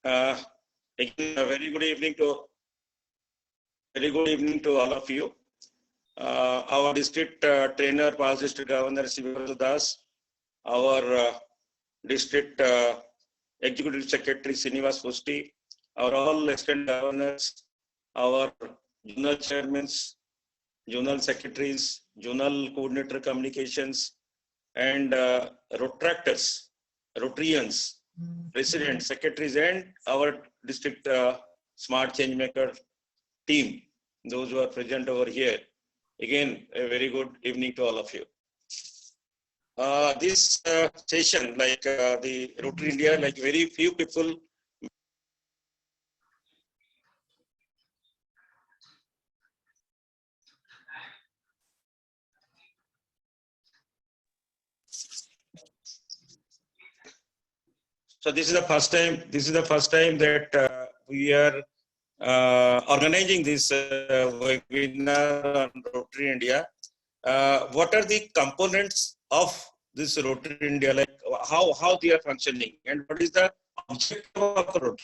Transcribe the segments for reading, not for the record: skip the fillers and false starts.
Again, a very good evening to all of you. Our district trainer, past district governor Sivaji Das, our district executive secretary Srinivas Pusti, our all extended governors, our zonal chairmen, zonal secretaries, zonal coordinator communications, and Rotractors, Rotarians, president, secretaries, and our district smart change maker team, those who are present over here. Again, a very good evening to all of you. This session, like the Rotary India, like very few people. So this is the first time. This is the first time that we are organizing this webinar on Rotary India. What are the components of this Rotary India? Like how they are functioning, and what is the objective of Rotary?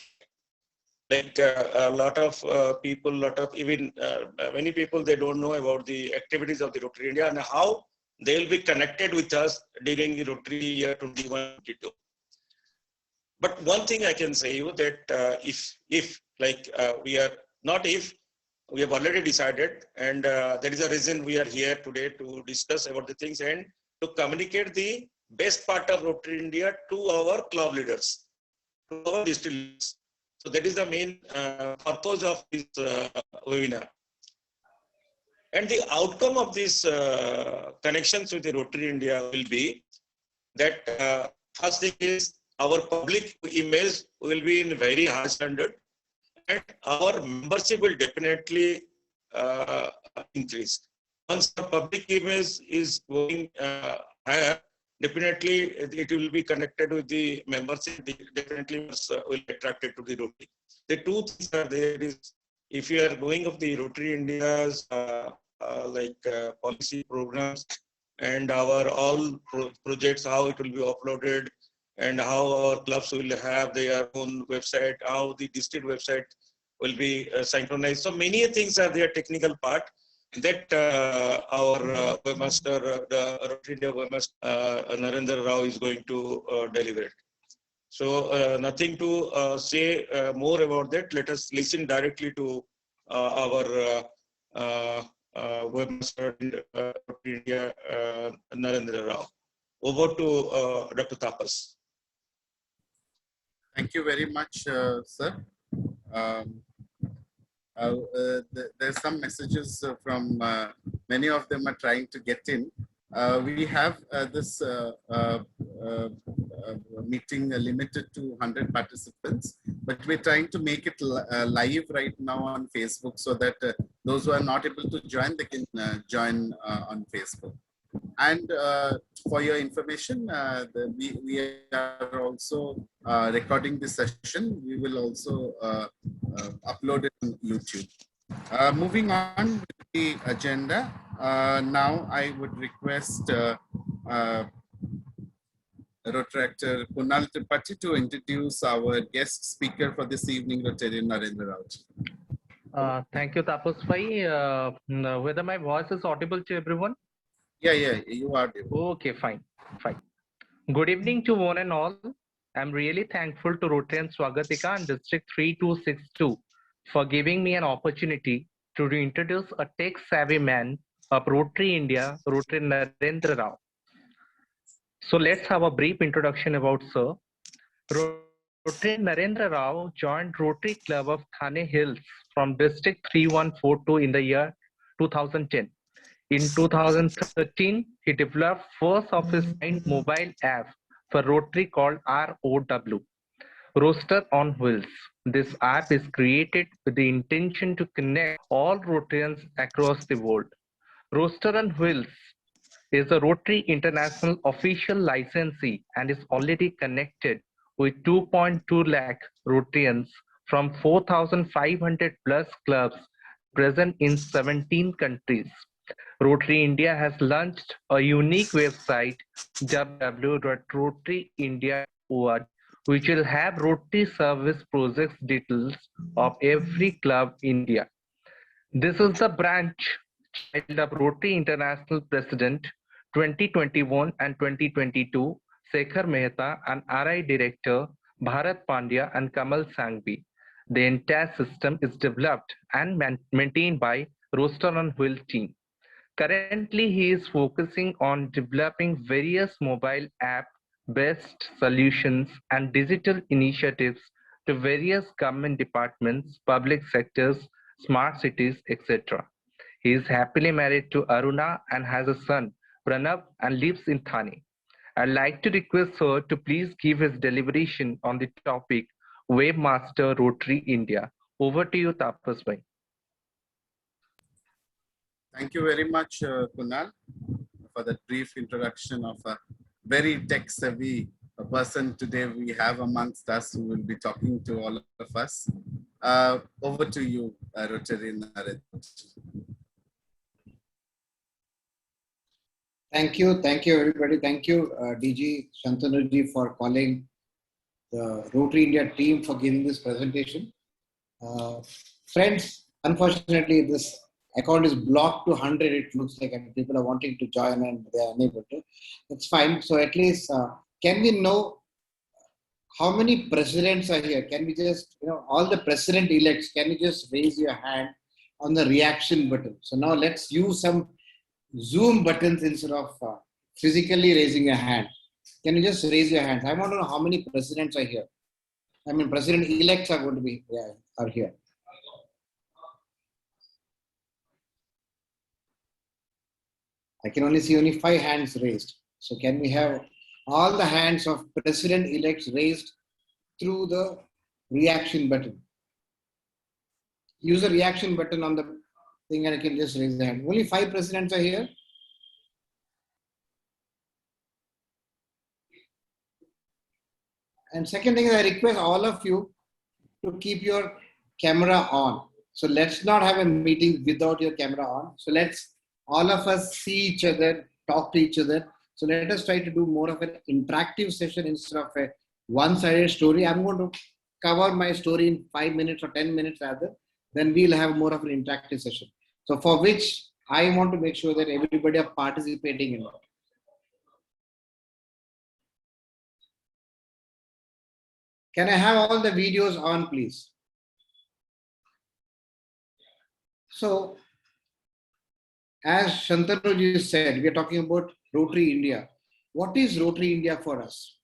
Like a lot of people, even many people, they don't know about the activities of the Rotary India and how they will be connected with us during the Rotary year 21-22. But one thing I can say you that if like we are not if we have already decided, and there is a reason we are here today to discuss about the things and to communicate the best part of Rotary India to our club leaders, to our district leaders. So that is the main purpose of this webinar. And the outcome of this connections with the Rotary India will be that first thing is our public emails will be in very high standard, and our membership will definitely increase. Once the public emails is going higher, definitely it will be connected with the membership. Definitely will be attracted to the Rotary. The two things are there is if you are going of the Rotary India's policy programs and our all projects, how it will be uploaded, and how our clubs will have their own website, how the district website will be synchronized. So many things are there, technical part that our webmaster, the Rotary India webmaster, Narendra Rao is going to deliver. So nothing to say more about that. Let us listen directly to our webmaster, Rotary India, Narendra Rao. Over to Dr. Tapas. Thank you very much, sir. There's some messages from many of them are trying to get in. We have this meeting limited to 100 participants, but we're trying to make it live right now on Facebook so that those who are not able to join, they can join on Facebook. And for your information, we are also recording this session. We will also upload it on YouTube. Moving on with the agenda, now I would request Rotaractor Kunal Tripathi to introduce our guest speaker for this evening, Rotarian Narendra Rao. Thank you, Tapas Bhai. Whether my voice is audible to everyone? Yeah, you are. Okay, fine. Good evening to one and all. I'm really thankful to Rotarian Swagatika and District 3262 for giving me an opportunity to reintroduce a tech-savvy man of Rotary India, Rotary Narendra Rao. So let's have a brief introduction about Sir. Rotary Narendra Rao joined Rotary Club of Thane Hills from District 3142 in the year 2010. In 2013, he developed first of his kind mobile app for Rotary called ROW, Roster on Wheels. This app is created with the intention to connect all Rotarians across the world. Roster on Wheels is a Rotary International official licensee and is already connected with 2.2 lakh Rotarians from 4,500 plus clubs present in 17 countries. Rotary India has launched a unique website, www.rotaryindia.org, which will have Rotary service projects details of every club in India. This is the branch child of Rotary International President 2021 and 2022, Sekhar Mehta, and RI Director Bharat Pandya and Kamal Sangvi. The entire system is developed and maintained by Roster on Wheel team. Currently, he is focusing on developing various mobile app-based solutions and digital initiatives to various government departments, public sectors, smart cities, etc. He is happily married to Aruna and has a son, Pranav, and lives in Thane. I'd like to request her to please give his deliberation on the topic Webmaster Rotary India. Over to you, Tapas bhai. Thank you very much, Kunal, for that brief introduction of a very tech-savvy person today we have amongst us who will be talking to all of us. Over to you, Rotary Naresh. Thank you everybody. Thank you DG Shantanuji for calling the Rotary India team for giving this presentation. Friends, unfortunately this account is blocked to 100, it looks like, and people are wanting to join and they are unable to. That's fine. So at least, can we know how many presidents are here? Can we just, all the president elects, can you just raise your hand on the reaction button? So now let's use some Zoom buttons instead of physically raising a hand. Can you just raise your hands? I want to know how many presidents are here. I mean, president elects are going to be, are here. I can only see only 5 hands raised. So can we have all the hands of president-elects raised through the reaction button? Use the reaction button on the thing and I can just raise the hand. Only 5 presidents are here. And second thing is I request all of you to keep your camera on. So let's not have a meeting without your camera on. So let's all of us see each other, talk to each other. So let us try to do more of an interactive session instead of a one-sided story. I'm going to cover my story in 5 minutes or 10 minutes rather. Then we'll have more of an interactive session. So for which I want to make sure that everybody are participating in it. Can I have all the videos on, please? So, as Shantanu said, we are talking about Rotary India. What is Rotary India for us?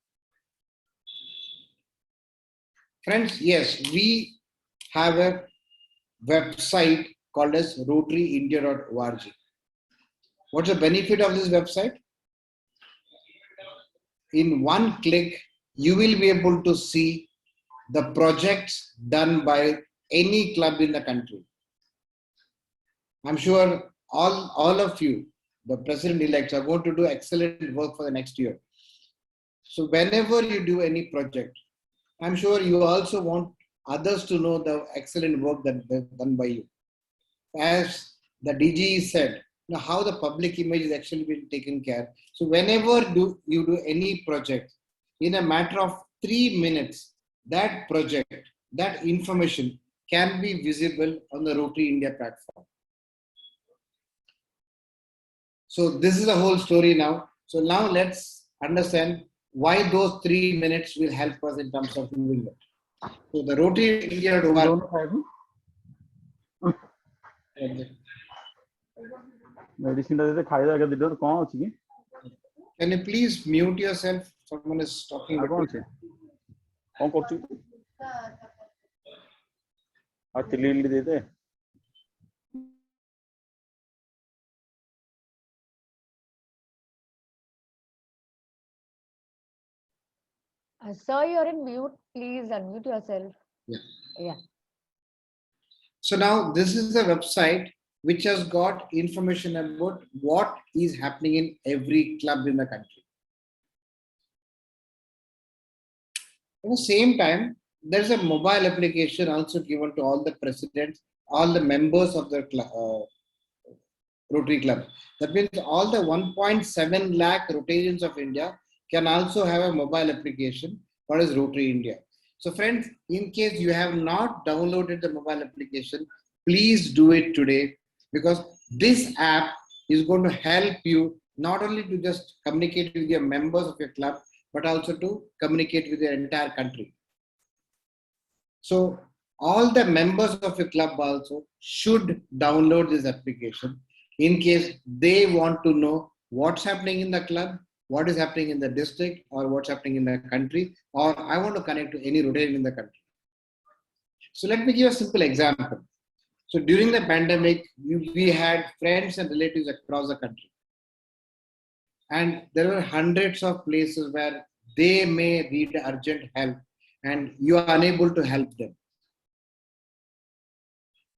Friends, yes, we have a website called as rotaryindia.org. What's the benefit of this website? In one click, you will be able to see the projects done by any club in the country. I'm sure all of you, the president-elects, are going to do excellent work for the next year. So whenever you do any project, I'm sure you also want others to know the excellent work that done by you. As the DG said, how the public image is actually being taken care. So whenever you do any project, in a matter of 3 minutes, that project, that information can be visible on the Rotary India platform. So this is the whole story now. So now let's understand why those 3 minutes will help us in terms of moving it. So the Rotary India. Can you please mute yourself? Someone is talking. Sir, you're in mute. Please unmute yourself. Yeah. So now this is the website which has got information about what is happening in every club in the country. At the same time, there's a mobile application also given to all the presidents, all the members of the Rotary Club. That means all the 1.7 lakh Rotarians of India can also have a mobile application what is Rotary India. So friends, in case you have not downloaded the mobile application, please do it today, because this app is going to help you not only to just communicate with your members of your club, but also to communicate with your entire country. So all the members of your club also should download this application in case they want to know what's happening in the club, what is happening in the district, or what's happening in the country, or I want to connect to any Rotarian in the country. So let me give a simple example. So during the pandemic, we had friends and relatives across the country. And there were hundreds of places where they may need urgent help and you are unable to help them.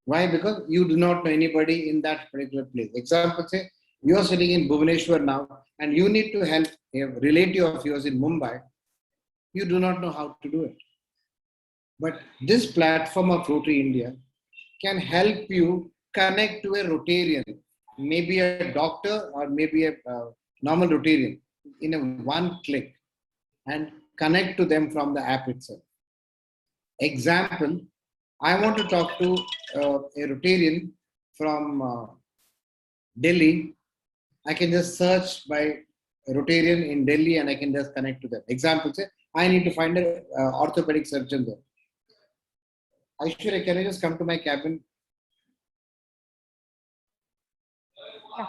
Why? Because you do not know anybody in that particular place. Example, say you are sitting in Bhubaneswar now and you need to help a relative of yours in Mumbai. You do not know how to do it. But this platform of Rotary India can help you connect to a Rotarian, maybe a doctor or maybe a normal Rotarian, in a one click, and connect to them from the app itself. Example, I want to talk to a Rotarian from Delhi. I can just search by Rotarian in Delhi and I can just connect to them. Example, say I need to find an orthopedic surgeon there. Aishwarya, can I just come to my cabin? Yeah.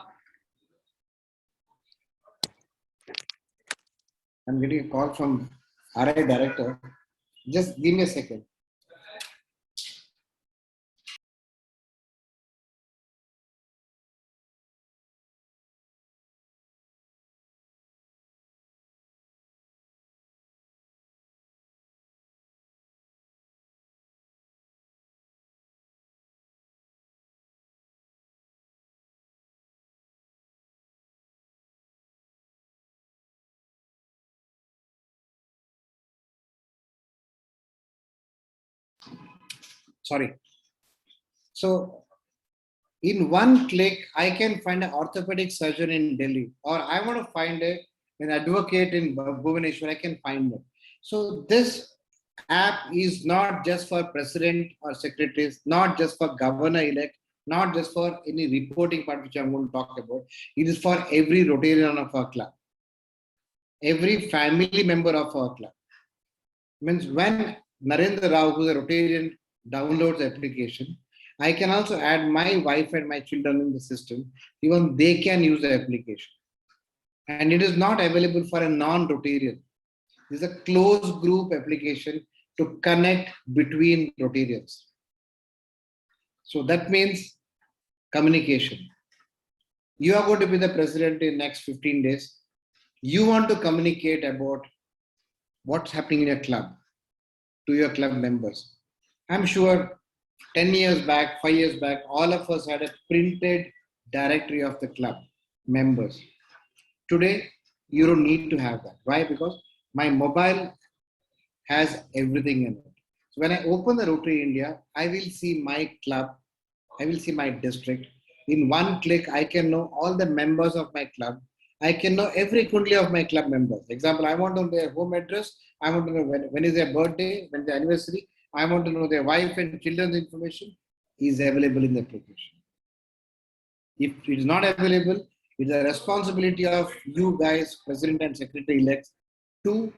I'm getting a call from RI director. Just give me a second. Sorry. So in one click, I can find an orthopedic surgeon in Delhi, or I want to find an advocate in Bhubaneswar, I can find them. So this app is not just for president or secretaries, not just for governor-elect, not just for any reporting part, which I'm going to talk about. It is for every Rotarian of our club, every family member of our club. Means when Narendra Rao, who is a Rotarian, downloads the application, I can also add my wife and my children in the system. Even they can use the application. And it is not available for a non-Rotarian. This is a closed group application to connect between Rotarians. So that means communication. You are going to be the president in next 15 days. You want to communicate about what's happening in your club to your club members. I'm sure 10 years back, 5 years back, all of us had a printed directory of the club members. Today, you don't need to have that. Why? Because my mobile has everything in it. So when I open the Rotary India, I will see my club, I will see my district. In one click, I can know all the members of my club. I can know every kundli of my club members. Example, I want to know their home address. I want to know when is their birthday, when is their anniversary. I want to know their wife and children's information is available in the application. If it is not available, it's the responsibility of you guys, president and secretary elects, to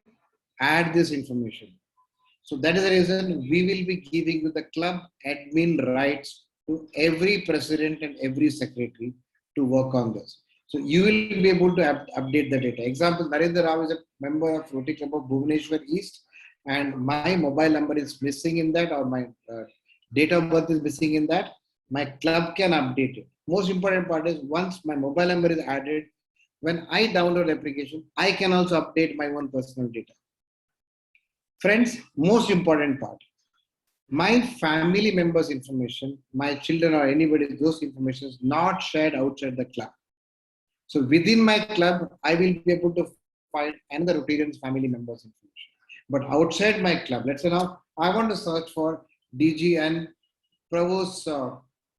add this information. So that is the reason we will be giving you the club admin rights to every president and every secretary to work on this. So you will be able to update the data. Example, Narendra Rao is a member of Rotary Club of Bhubaneswar East, and my mobile number is missing in that, or my date of birth is missing in that. My club can update it. Most important part is once my mobile number is added, when I download application, I can also update my own personal data. Friends, most important part, my family members' information, my children or anybody, those information is not shared outside the club. So within my club, I will be able to find another Rotarian's family members' information. But outside my club, let's say now I want to search for DG and Prabhu's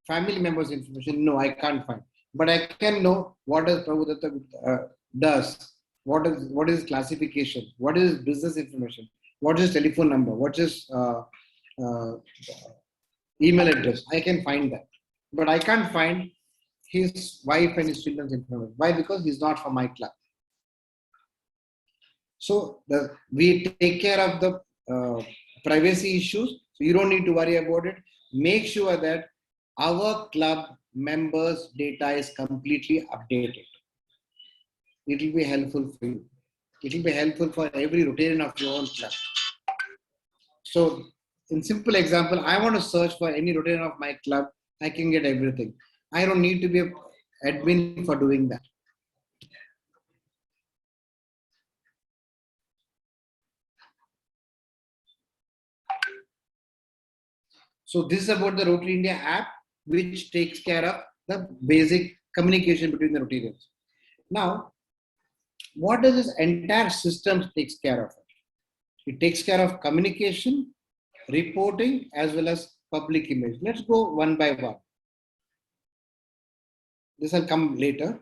family members' information. No, I can't find. But I can know what does Prabhu Datta does. What is his classification? What is his business information? What is his telephone number? What's his email address? I can find that. But I can't find his wife and his children's information. Why? Because he's not from my club. So we take care of the privacy issues. So you don't need to worry about it. Make sure that our club members' data is completely updated. It will be helpful for you. It will be helpful for every Rotarian of your own club. So in simple example, I want to search for any Rotarian of my club. I can get everything. I don't need to be an admin for doing that. So this is about the Rotary India app, which takes care of the basic communication between the Rotarians. Now, what does this entire system takes care of? It takes care of communication, reporting, as well as public image. Let's go one by one. This will come later.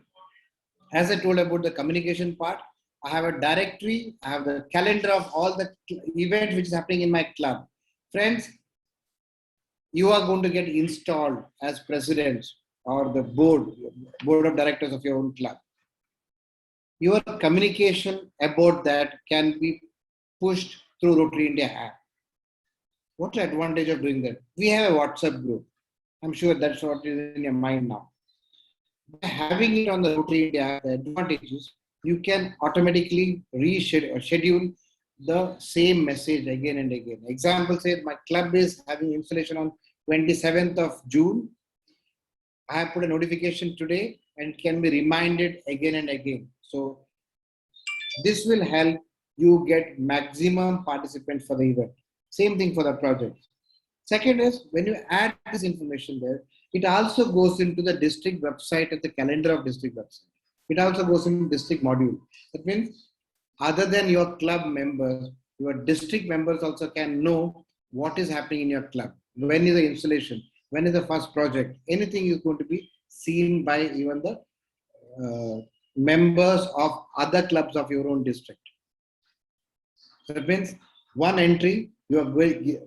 As I told about the communication part, I have a directory, I have the calendar of all the events which is happening in my club. Friends, you are going to get installed as presidents or the board of directors of your own club. Your communication about that can be pushed through Rotary India app. What's the advantage of doing that? We have a WhatsApp group. I'm sure that's what is in your mind now. By having it on the Rotary India app, the advantage is you can automatically schedule the same message again and again. Example says my club is having installation on 27th of June. I have put a notification today and can be reminded again and again. So this will help you get maximum participants for the event. Same thing for the project. Second is when you add this information there, it also goes into the district website and the calendar of district website. It also goes into district module. That means other than your club members, your district members also can know what is happening in your club. When is the installation? When is the first project? Anything is going to be seen by even the members of other clubs of your own district. So that means one entry, you are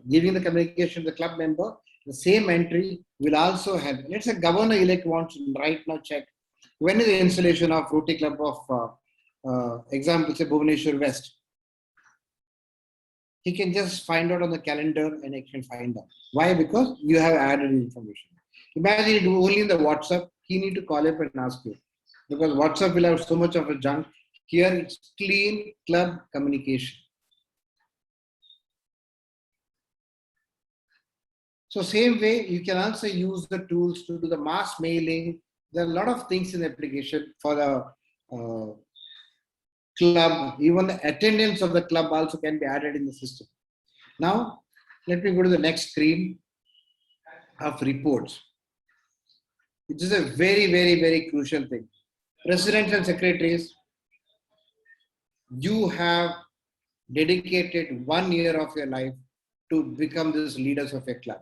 giving the communication to the club member. The same entry will also help. Let's say governor-elect wants to right now check when is the installation of Rotary Club of, example, say Bhubaneswar West. He can just find out on the calendar and he can find out. Why? Because you have added information. Imagine it only in the WhatsApp, he need to call up and ask you. Because WhatsApp will have so much of a junk. Here it's clean club communication. So same way, you can also use the tools to do the mass mailing. There are a lot of things in the application for the club. Even the attendance of the club also can be added in the system. Now, let me go to the next screen of reports. It is a very, very, very crucial thing. Presidents and secretaries, you have dedicated 1 year of your life to become these leaders of your club.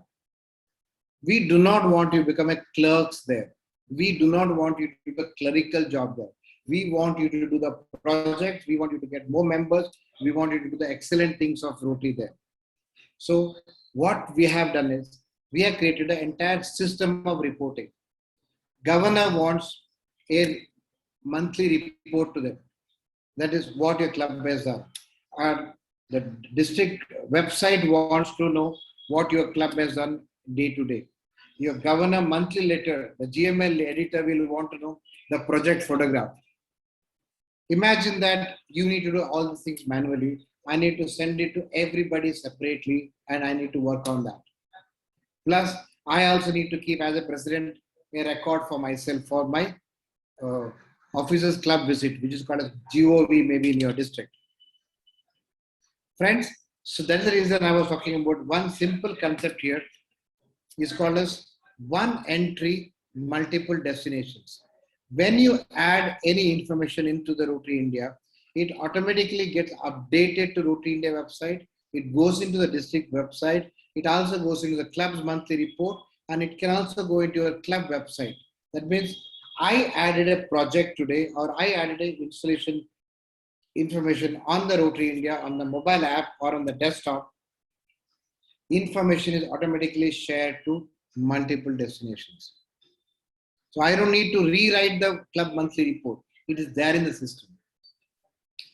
We do not want you to become a clerks there. We do not want you to do a clerical job there. We want you to do the project. We want you to get more members. We want you to do the excellent things of Rotary there. So what we have done is we have created an entire system of reporting. Governor wants a monthly report to them. That is what your club has done. And the district website wants to know what your club has done day to day. Your governor monthly letter, the GML editor will want to know the project photograph. Imagine that you need to do all the things manually. I need to send it to everybody separately and I need to work on that. Plus, I also need to keep as a president a record for myself for my officers club visit, which is called as GOV maybe in your district. Friends, so that's the reason I was talking about one simple concept here is called as one entry, multiple destinations. When you add any information into the Rotary India, it automatically gets updated to Rotary India website. It goes into the district website. It also goes into the club's monthly report and it can also go into your club website. That means I added a project today or I added an installation information on the Rotary India, on the mobile app or on the desktop, information is automatically shared to multiple destinations. So I don't need to rewrite the club monthly report. It is there in the system.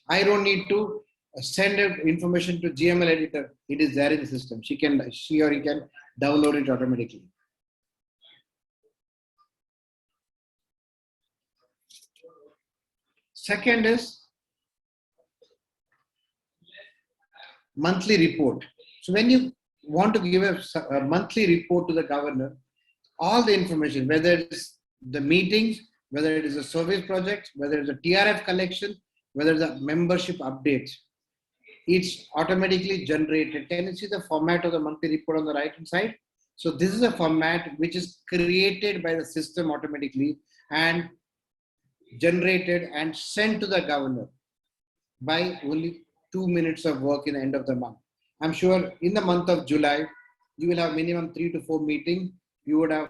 I don't need to send information to GML editor. It is there in the system. She or he can download it automatically. Second is monthly report. So when you want to give a monthly report to the governor, all the information, whether it's the meetings, whether it is a service project, whether it's a TRF collection, whether it's a membership updates, it's automatically generated. Can you see the format of the monthly report on the right hand side? So this is a format which is created by the system automatically and generated and sent to the governor by only 2 minutes of work in the end of the month. I'm sure in the month of July, you will have minimum 3 to 4 meetings. You would have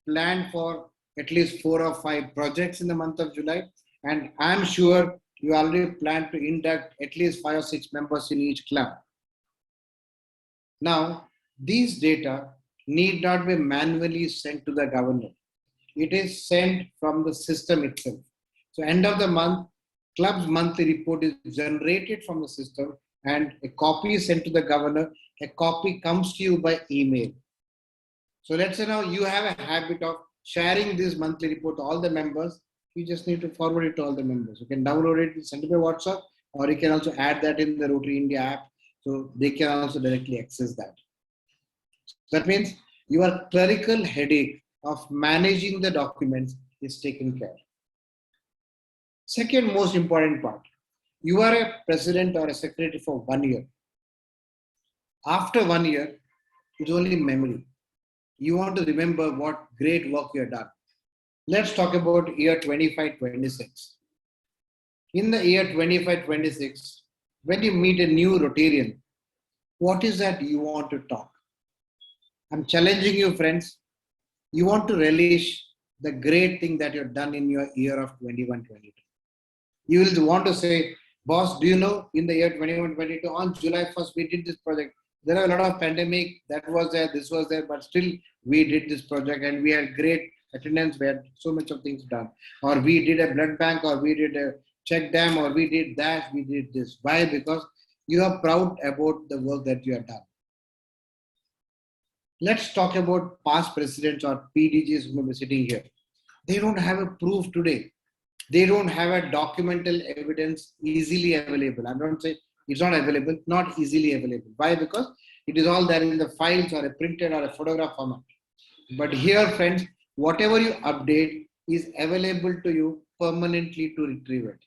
planned for at least 4 or 5 projects in the month of July. And I'm sure you already plan to induct at least 5 or 6 members in each club. Now, these data need not be manually sent to the governor. It is sent from the system itself. So end of the month, club's monthly report is generated from the system and a copy is sent to the governor. A copy comes to you by email. So let's say now you have a habit of sharing this monthly report to all the members. You just need to forward it to all the members. You can download it and send it by WhatsApp, or you can also add that in the Rotary India app. So they can also directly access that. That means your clerical headache of managing the documents is taken care of. Second most important part, you are a president or a secretary for 1 year. After 1 year, it's only memory. You want to remember what great work you have done. Let's talk about year 25-26. In the year 25-26, when you meet a new Rotarian, what is that you want to talk? I'm challenging you, friends. You want to relish the great thing that you've done in your year of 21-22. You will want to say, boss, do you know in the year 21-22, on July 1st, we did this project. There are a lot of pandemic, that was there, this was there, but still we did this project and we had great attendance, we had so much of things done. Or we did a blood bank, or we did a check dam, or we did that, we did this. Why? Because you are proud about the work that you have done. Let's talk about past presidents or PDGs who may be sitting here. They don't have a proof today. They don't have a documental evidence easily available. I don't say it's not available, not easily available. Why? Because it is all there in the files or a printed or a photograph format. But here, friends, whatever you update is available to you permanently to retrieve it.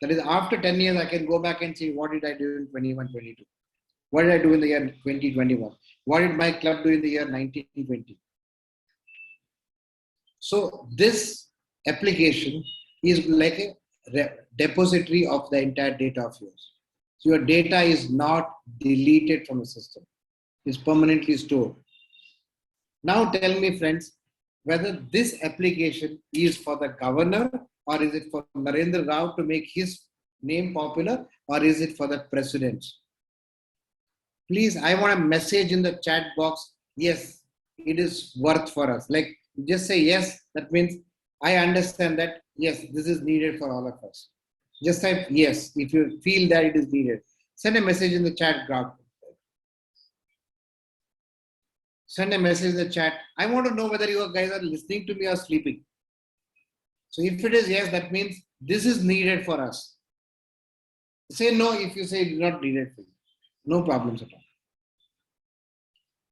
That is, after 10 years, I can go back and see what did I do in 21-22? What did I do in the year 2021? What did my club do in the year 1920? So this application is like a depository of the entire data of yours. So your data is not deleted from the system. It's permanently stored. Now tell me, friends, whether this application is for the governor, or is it for Narendra Rao to make his name popular, or is it for the president? Please, I want a message in the chat box. Yes, it is worth for us. Like, just say yes. That means I understand that, yes, this is needed for all of us. Just type yes if you feel that it is needed. Send a message in the chat group. Send a message in the chat. I want to know whether you guys are listening to me or sleeping. So if it is yes, that means this is needed for us. Say no if you say it's not needed for you. No problems at all.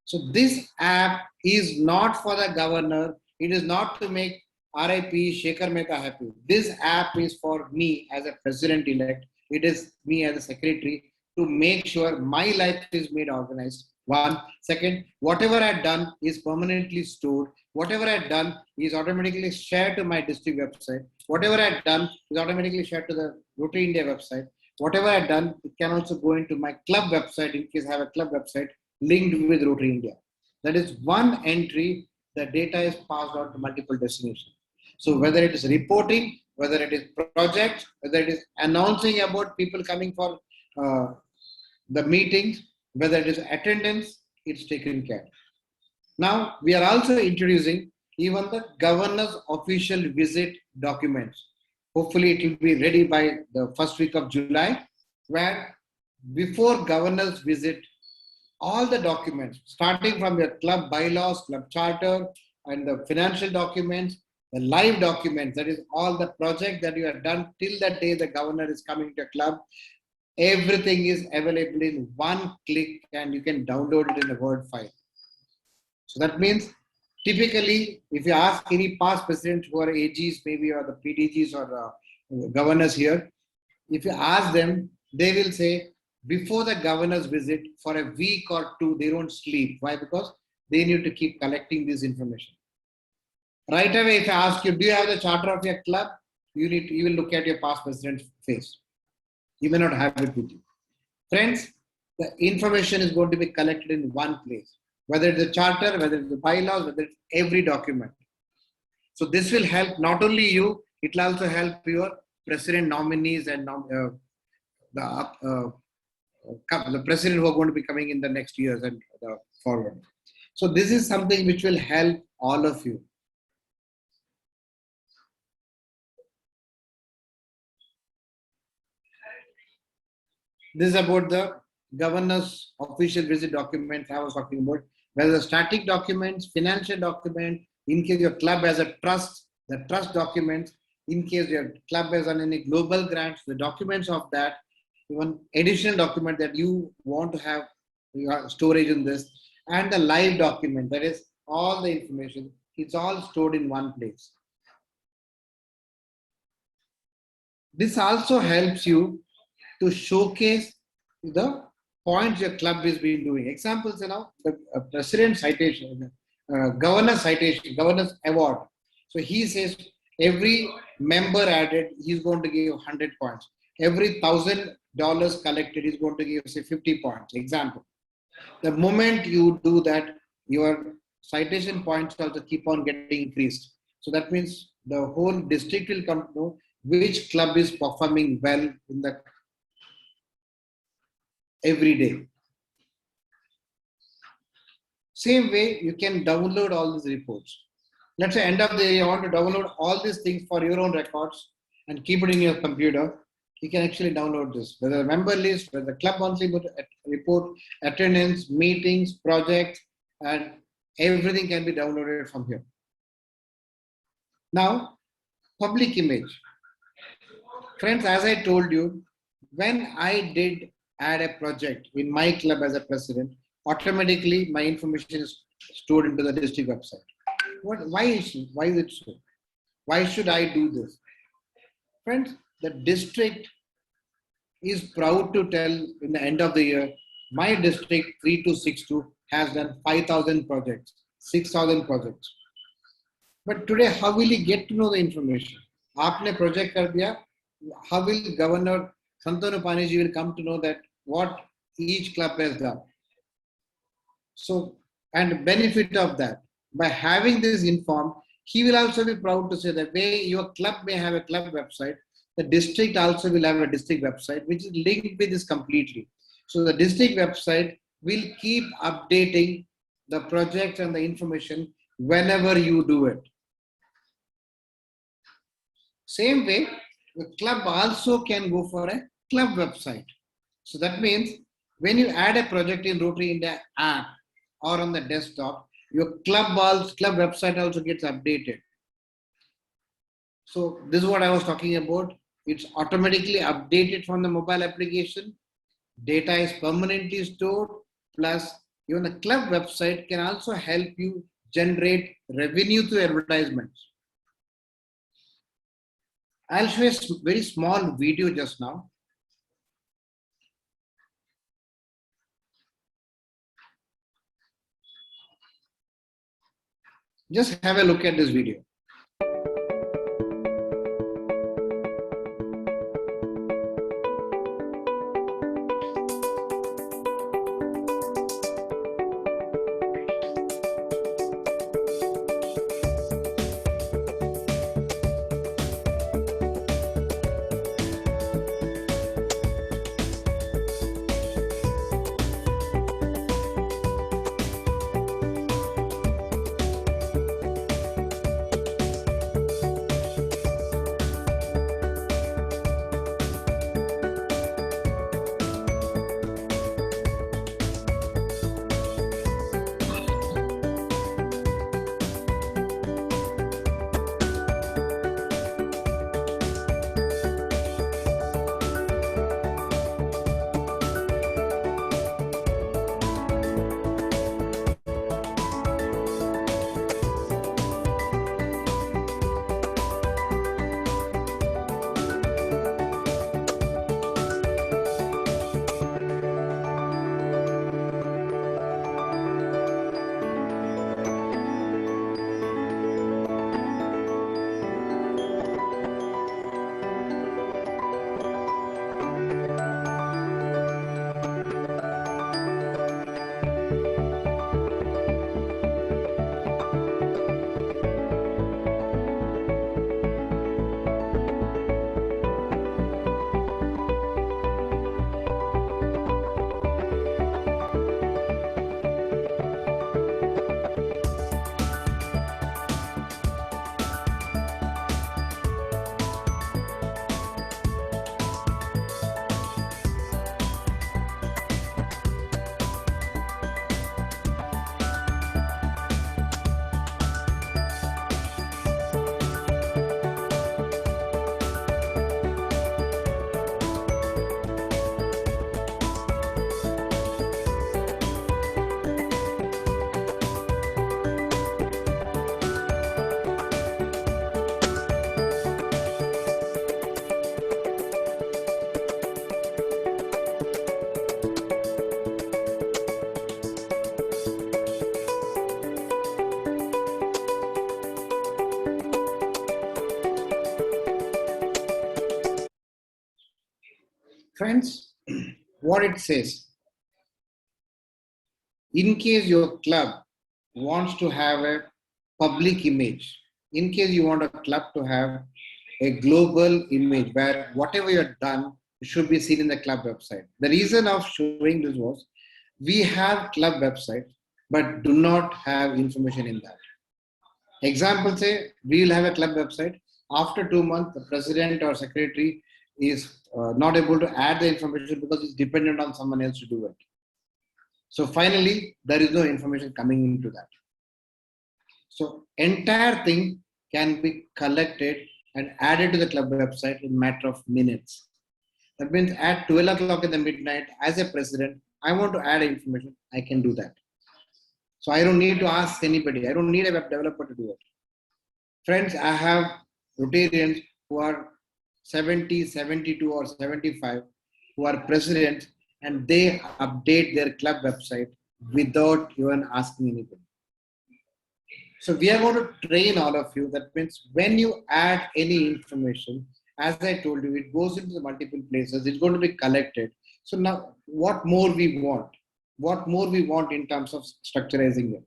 So this app is not for the governor. It is not to make RIP Shekhar Mehta happy. This app is for me as a president-elect. It is me as a secretary to make sure my life is made organized. One. Second, whatever I've done is permanently stored. Whatever I've done is automatically shared to my district website. Whatever I've done is automatically shared to the Rotary India website. Whatever I've done, it can also go into my club website in case I have a club website linked with Rotary India. That is one entry. The data is passed on to multiple destinations. So whether it is reporting, whether it is projects, whether it is announcing about people coming for the meetings, whether it is attendance, it's taken care. Now, we are also introducing even the governor's official visit documents. Hopefully, it will be ready by the first week of July, where before governor's visit, all the documents, starting from your club bylaws, club charter, and the financial documents, the live documents, that is all the project that you have done till the day the governor is coming to a club, everything is available in one click and you can download it in a Word file. So that means typically, if you ask any past presidents who are AGs, maybe, or the PDGs or governors here, if you ask them, they will say before the governor's visit for a week or two, they don't sleep. Why? Because they need to keep collecting this information. Right away, if I ask you, do you have the charter of your club? You will look at your past president's face. You may not have it with you. Friends, the information is going to be collected in one place, whether it's a charter, whether it's the bylaws, whether it's every document. So this will help not only you, it will also help your president nominees and the president who are going to be coming in the next years and forward. So this is something which will help all of you. This is about the governor's official visit documents I was talking about. Whether the static documents, financial document, in case your club has a trust, the trust documents, in case your club has done any global grants, the documents of that, even additional document that you want to have your storage in this, and the live document, that is all the information, it's all stored in one place. This also helps you to showcase the points your club has been doing. Examples, the president citation, governor citation, governor's award. So he says every member added, he's going to give 100 points. Every $1,000 collected, he's going to give, say, 50 points. Example. The moment you do that, your citation points also keep on getting increased. So that means the whole district will come to know which club is performing well in the every day. Same way, you can download all these reports. Let's say end of the day, you want to download all these things for your own records and keep it in your computer. You can actually download this, whether the member list, whether the club monthly report, attendance, meetings, projects, and everything can be downloaded from here. Now, public image. Friends, as I told you, when I did add a project in my club as a president, automatically my information is stored into the district website. Why is it so? Why should I do this? Friends, the district is proud to tell in the end of the year, my district 3262 has done 5,000 projects, 6,000 projects. But today, how will he get to know the information? Aapne project kar diya, how will Governor Santanu Paneji will come to know that what each club has done? So, and benefit of that, by having this informed, he will also be proud to say that way your club may have a club website, the district also will have a district website, which is linked with this completely. So the district website will keep updating the project and the information whenever you do it. Same way, the club also can go for a club website. So that means when you add a project in Rotary India app or on the desktop, your club website also gets updated. So this is what I was talking about. It's automatically updated from the mobile application. Data is permanently stored. Plus, even the club website can also help you generate revenue through advertisements. I'll show a very small video just now. Just have a look at this video. Friends, what it says, in case your club wants to have a public image, in case you want a club to have a global image where whatever you have done should be seen in the club website. The reason of showing this was we have club website but do not have information in that. Example say we will have a club website. After 2 months, the president or secretary is not able to add the information because it's dependent on someone else to do it. So finally, there is no information coming into that. So entire thing can be collected and added to the club website in a matter of minutes. That means at 12 o'clock in the midnight, as a president, I want to add information, I can do that. So I don't need to ask anybody. I don't need a web developer to do it. Friends, I have Rotarians who are 70, 72 or 75 who are presidents, and they update their club website without even asking anybody. So we are going to train all of you. That means when you add any information, as I told you, it goes into the multiple places. It's going to be collected. So now what more we want? What more we want in terms of structurizing it?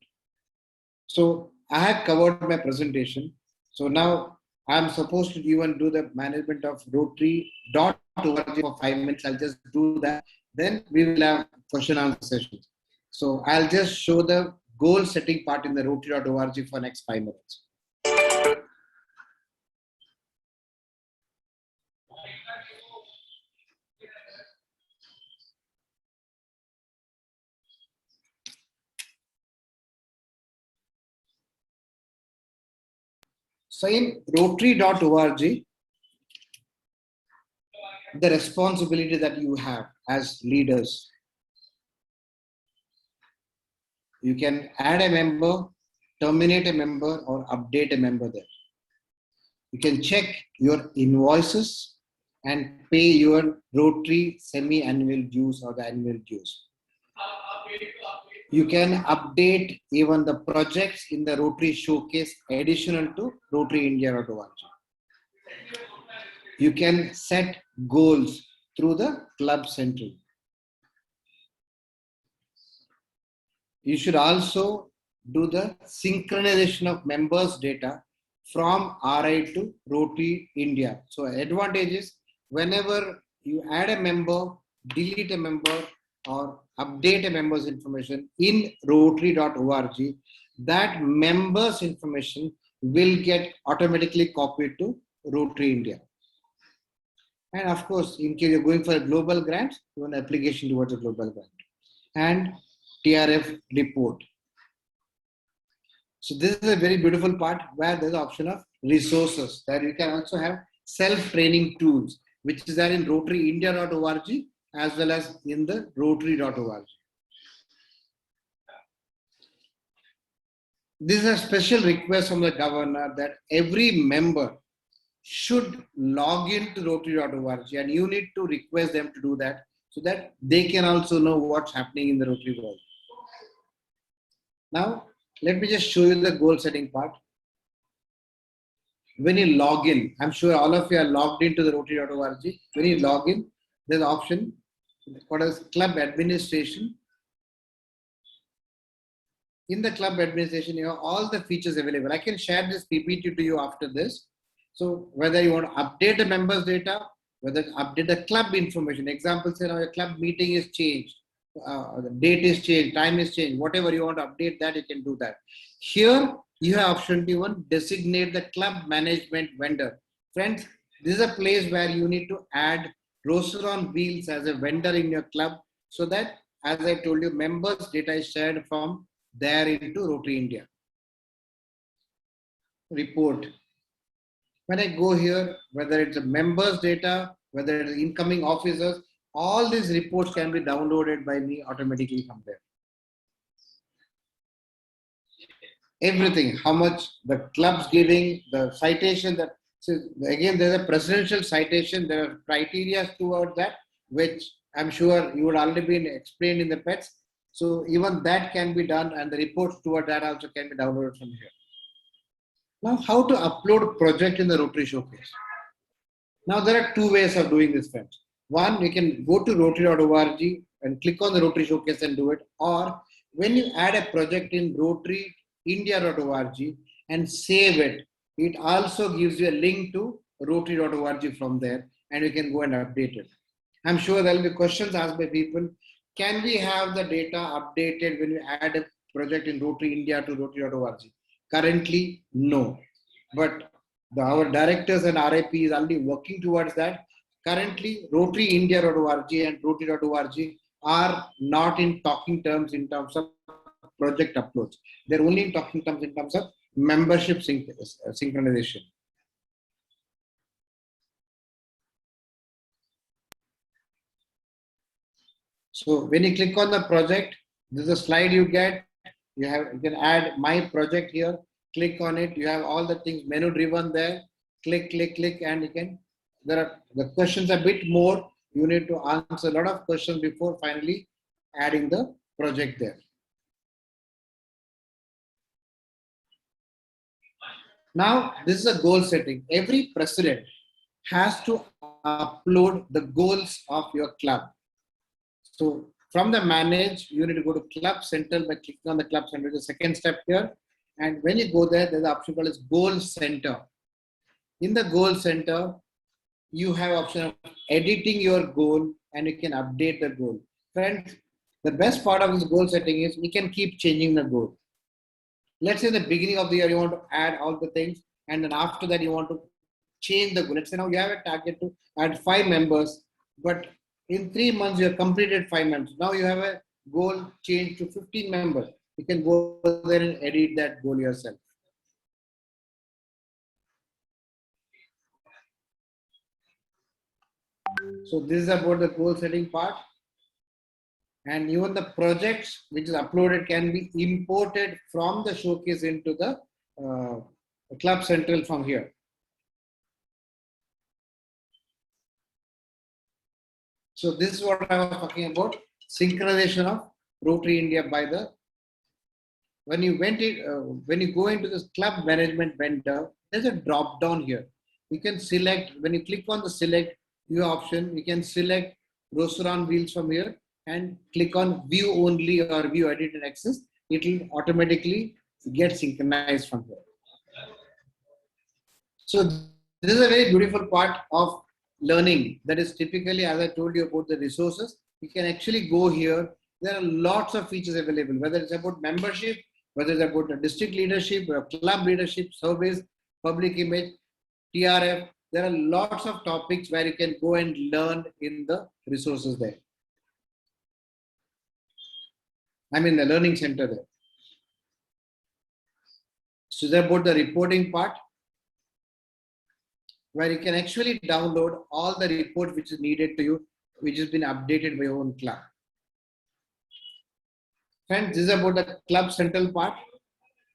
So I have covered my presentation. So now I'm supposed to even do the management of Rotary.org for 5 minutes. I'll just do that. Then we will have question and answer sessions. So I'll just show the goal setting part in the Rotary.org for next 5 minutes. So in Rotary.org, the responsibility that you have as leaders, you can add a member, terminate a member, or update a member there. You can check your invoices and pay your Rotary semi-annual dues or the annual dues. You can update even the projects in the Rotary Showcase additional to RotaryIndia.org. You can set goals through the Club Central. You should also do the synchronization of members' data from RI to Rotary India. So advantage is whenever you add a member, delete a member, or update a member's information in Rotary.org, that member's information will get automatically copied to Rotary India. And of course, in case you're going for a global grant, you want an application towards a global grant. And TRF report. So this is a very beautiful part where there's an option of resources that you can also have self-training tools, which is there in RotaryIndia.org as well as in the Rotary.org. This is a special request from the governor that every member should log into Rotary.org, and you need to request them to do that so that they can also know what's happening in the Rotary world. Now, let me just show you the goal setting part. When you log in, I'm sure all of you are logged into the Rotary.org. When you log in, there's an option called as Club Administration. In the Club Administration, you have all the features available. I can share this PPT to you after this. So whether you want to update the members' data, whether update the club information. Example, say now your club meeting is changed. The date is changed, time is changed, whatever you want to update that, you can do that. Here, you have option to even designate the club management vendor. Friends, this is a place where you need to add Roster on Wheels as a vendor in your club so that, as I told you, members' data is shared from there into Rotary India. Report. When I go here, whether it's a members' data, whether it's incoming officers, all these reports can be downloaded by me automatically from there. Everything, how much the club's giving, the citation that, so again, there's a presidential citation, there are criteria toward that, which I'm sure you would already been explained in the PETs. So even that can be done, and the reports toward that also can be downloaded from here. Now, how to upload project in the Rotary Showcase? Now, there are two ways of doing this, friends. One, you can go to Rotary.org and click on the Rotary Showcase and do it. Or when you add a project in RotaryIndia.org and save it, it also gives you a link to Rotary.org from there, and you can go and update it. I'm sure there will be questions asked by people. Can we have the data updated when you add a project in Rotary India to Rotary.org? Currently, no. But our directors and RIP is already working towards that. Currently, RotaryIndia.org and Rotary.org are not in talking terms in terms of project uploads. They're only in talking terms in terms of membership synchronization. So when you click on the project, this is a slide you get. You can add my project here. Click on it. You have all the things menu driven there. Click, and you can. The questions a bit more. You need to answer a lot of questions before finally adding the project there. Now this is a goal setting. Every president has to upload the goals of your club. So from the manage, you need to go to Club Center by clicking on the Club Center, the second step here. And when you go there, there's an option called as Goal Center. In the Goal Center, you have option of editing your goal and you can update the goal. Friends, the best part of this goal setting is we can keep changing the goal. Let's say in the beginning of the year, you want to add all the things, and then after that, you want to change the goal. Let's say now you have a target to add 5 members, but in 3 months, you have completed 5 members. Now you have a goal change to 15 members. You can go there and edit that goal yourself. So this is about the goal setting part. And even the projects which is uploaded can be imported from the showcase into the Club Central from here. So this is what I was talking about, synchronization of Rotary India by the, when you go into this club management vendor, there's a drop down here. You can select, when you click on the select view option, you can select Roster on Wheels from here and click on view only or view edit and access. It will automatically get synchronized from here. So this is a very beautiful part of learning. That is typically, as I told you about the resources, you can actually go here. There are lots of features available, whether it's about membership, whether it's about the district leadership, or club leadership, surveys, public image, TRF. There are lots of topics where you can go and learn in the resources there. I mean the learning center there. So it's about the reporting part, where you can actually download all the report which is needed to you, which has been updated by your own club. Friends, this is about the Club Central part.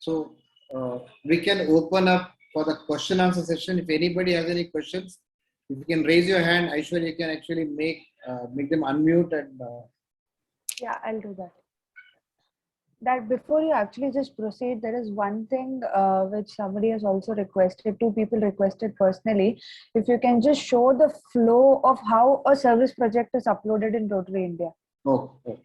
So we can open up for the question answer session. If anybody has any questions, if you can raise your hand, Aishwarya, you can actually make them unmute and. Yeah, I'll do that. That before you actually just proceed, there is one thing which somebody has also requested, 2 people requested personally. If you can just show the flow of how a service project is uploaded in Rotary India. Okay.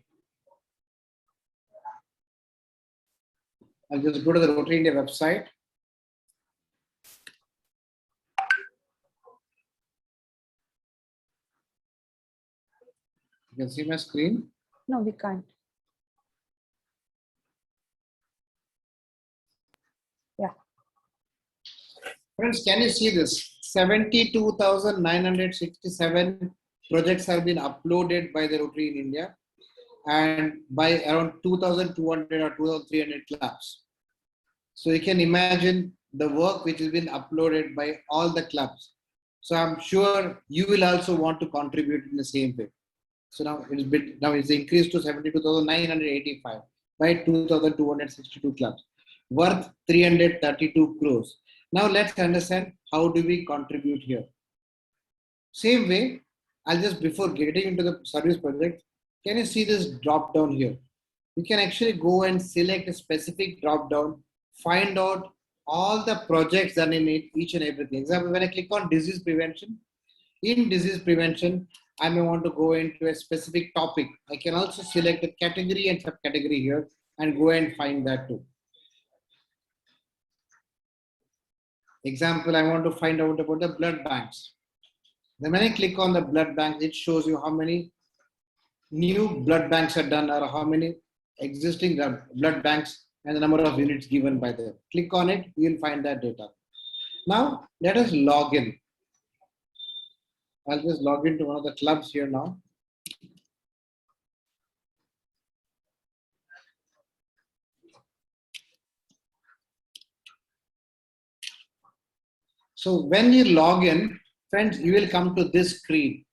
I'll just go to the Rotary India website. You can see my screen. No, we can't. Yeah. Friends, can you see this? 72,967 projects have been uploaded by the Rotary in India and by around 2,200 or 2,300 clubs. So you can imagine the work which has been uploaded by all the clubs. So I'm sure you will also want to contribute in the same way. So now it's increased to 72,985 by 2,262 clubs, worth 332 crores. Now let's understand how do we contribute here. Same way, I'll just, before getting into the service project, can you see this drop down here? You can actually go and select a specific drop down, find out all the projects done in it, each and everything. Example, when I click on disease prevention, in disease prevention, I may want to go into a specific topic. I can also select a category and subcategory here and go and find that too. Example, I want to find out about the blood banks. Then when I click on the blood bank, it shows you how many new blood banks are done or how many existing blood banks and the number of units given by them. Click on it, you will find that data. Now, let us log in. I'll just log into one of the clubs here now. So when you log in, friends, you will come to this screen.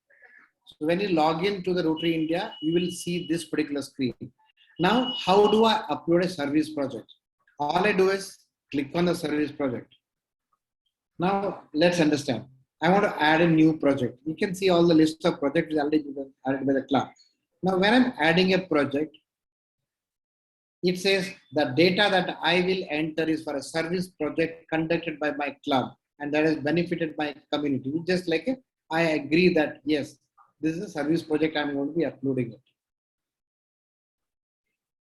So when you log in to the Rotary India, you will see this particular screen. Now, how do I upload a service project? All I do is click on the service project. Now, let's understand. I want to add a new project. You can see all the list of projects already added by the club. Now, when I'm adding a project, it says the data that I will enter is for a service project conducted by my club and that has benefited my community. Just like I agree that yes, this is a service project, I'm going to be uploading it.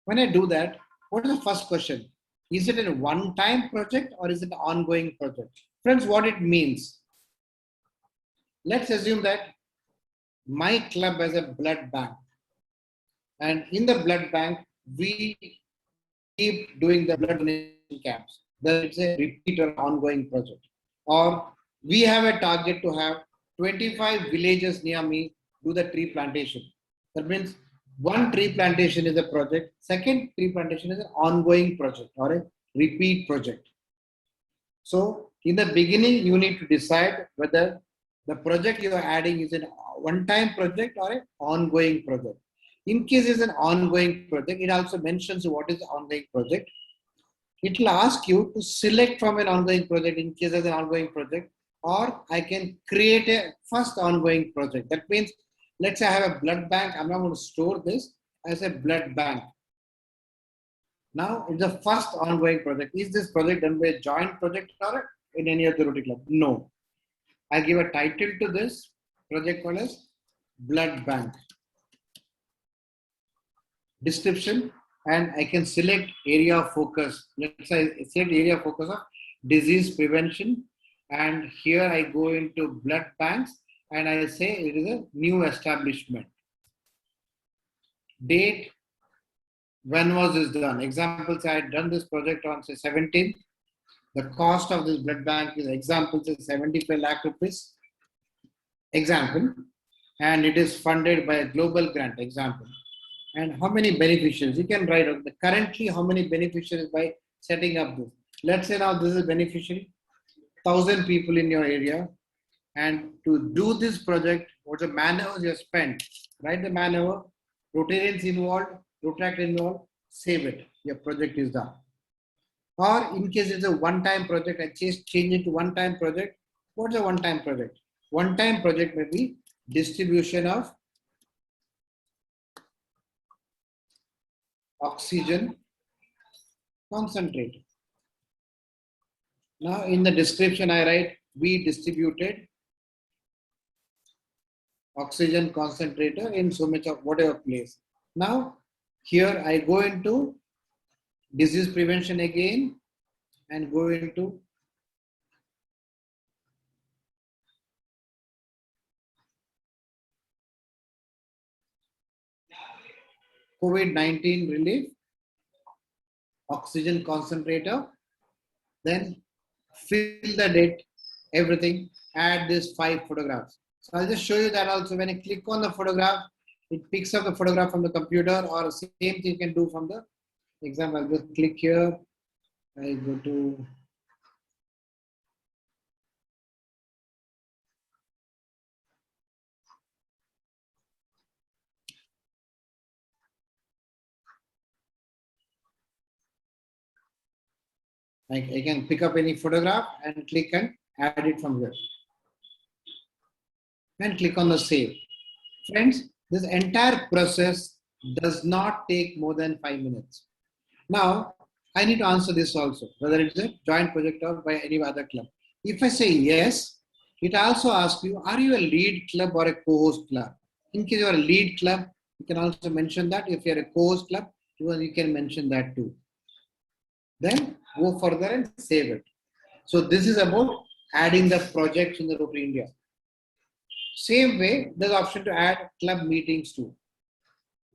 When I do that, what is the first question? Is it a one-time project or is it an ongoing project? Friends, what it means? Let's assume that my club has a blood bank. And in the blood bank, we keep doing the blood donation camps. That it's a repeat or ongoing project. Or we have a target to have 25 villages near me do the tree plantation. That means one tree plantation is a project. Second tree plantation is an ongoing project or a repeat project. So in the beginning, you need to decide whether the project you are adding is a one-time project or an ongoing project. In case it's an ongoing project, it also mentions what is the ongoing project. It will ask you to select from an ongoing project in case it's an ongoing project, or I can create a first ongoing project. That means, let's say I have a blood bank. I'm not going to store this as a blood bank. Now, it's the first ongoing project. Is this project done by a joint project or in any other Rotary club? No. I give a title to this project called as blood bank. Description, and I can select area of focus. Let's say I select area of focus of disease prevention, and here I go into blood banks and I say it is a new establishment. Date, when was this done? Examples, I had done this project on say 17th. The cost of this blood bank is example says 75 lakh rupees. Example, and it is funded by a global grant. Example. And how many beneficiaries? You can write out currently how many beneficiaries by setting up this. Let's say now this is beneficiary, 1,000 people in your area. And to do this project, what the man-hours you have spent, write the man-hour, Rotarians involved, Rotaract involved, save it. Your project is done. Or in case it's a one-time project, I change it to one-time project. What's a one-time project? One-time project may be distribution of oxygen concentrate. Now in the description I write, we distributed oxygen concentrator in so much of whatever place. Now here I go into disease prevention again and go into COVID-19 relief, oxygen concentrator, then fill the date, everything, add these 5 photographs. So I'll just show you that also. When I click on the photograph, it picks up the photograph from the computer, or same thing you can do from the example. I'll just click here. I go to I can pick up any photograph and click and add it from here. And click on the save. Friends, this entire process does not take more than 5 minutes. Now, I need to answer this also, whether it's a joint project or by any other club. If I say yes, it also asks you, are you a lead club or a co-host club? In case you are a lead club, you can also mention that. If you are a co-host club, you can mention that too. Then go further and save it. So this is about adding the projects in the Rotary India. Same way, there's option to add club meetings too.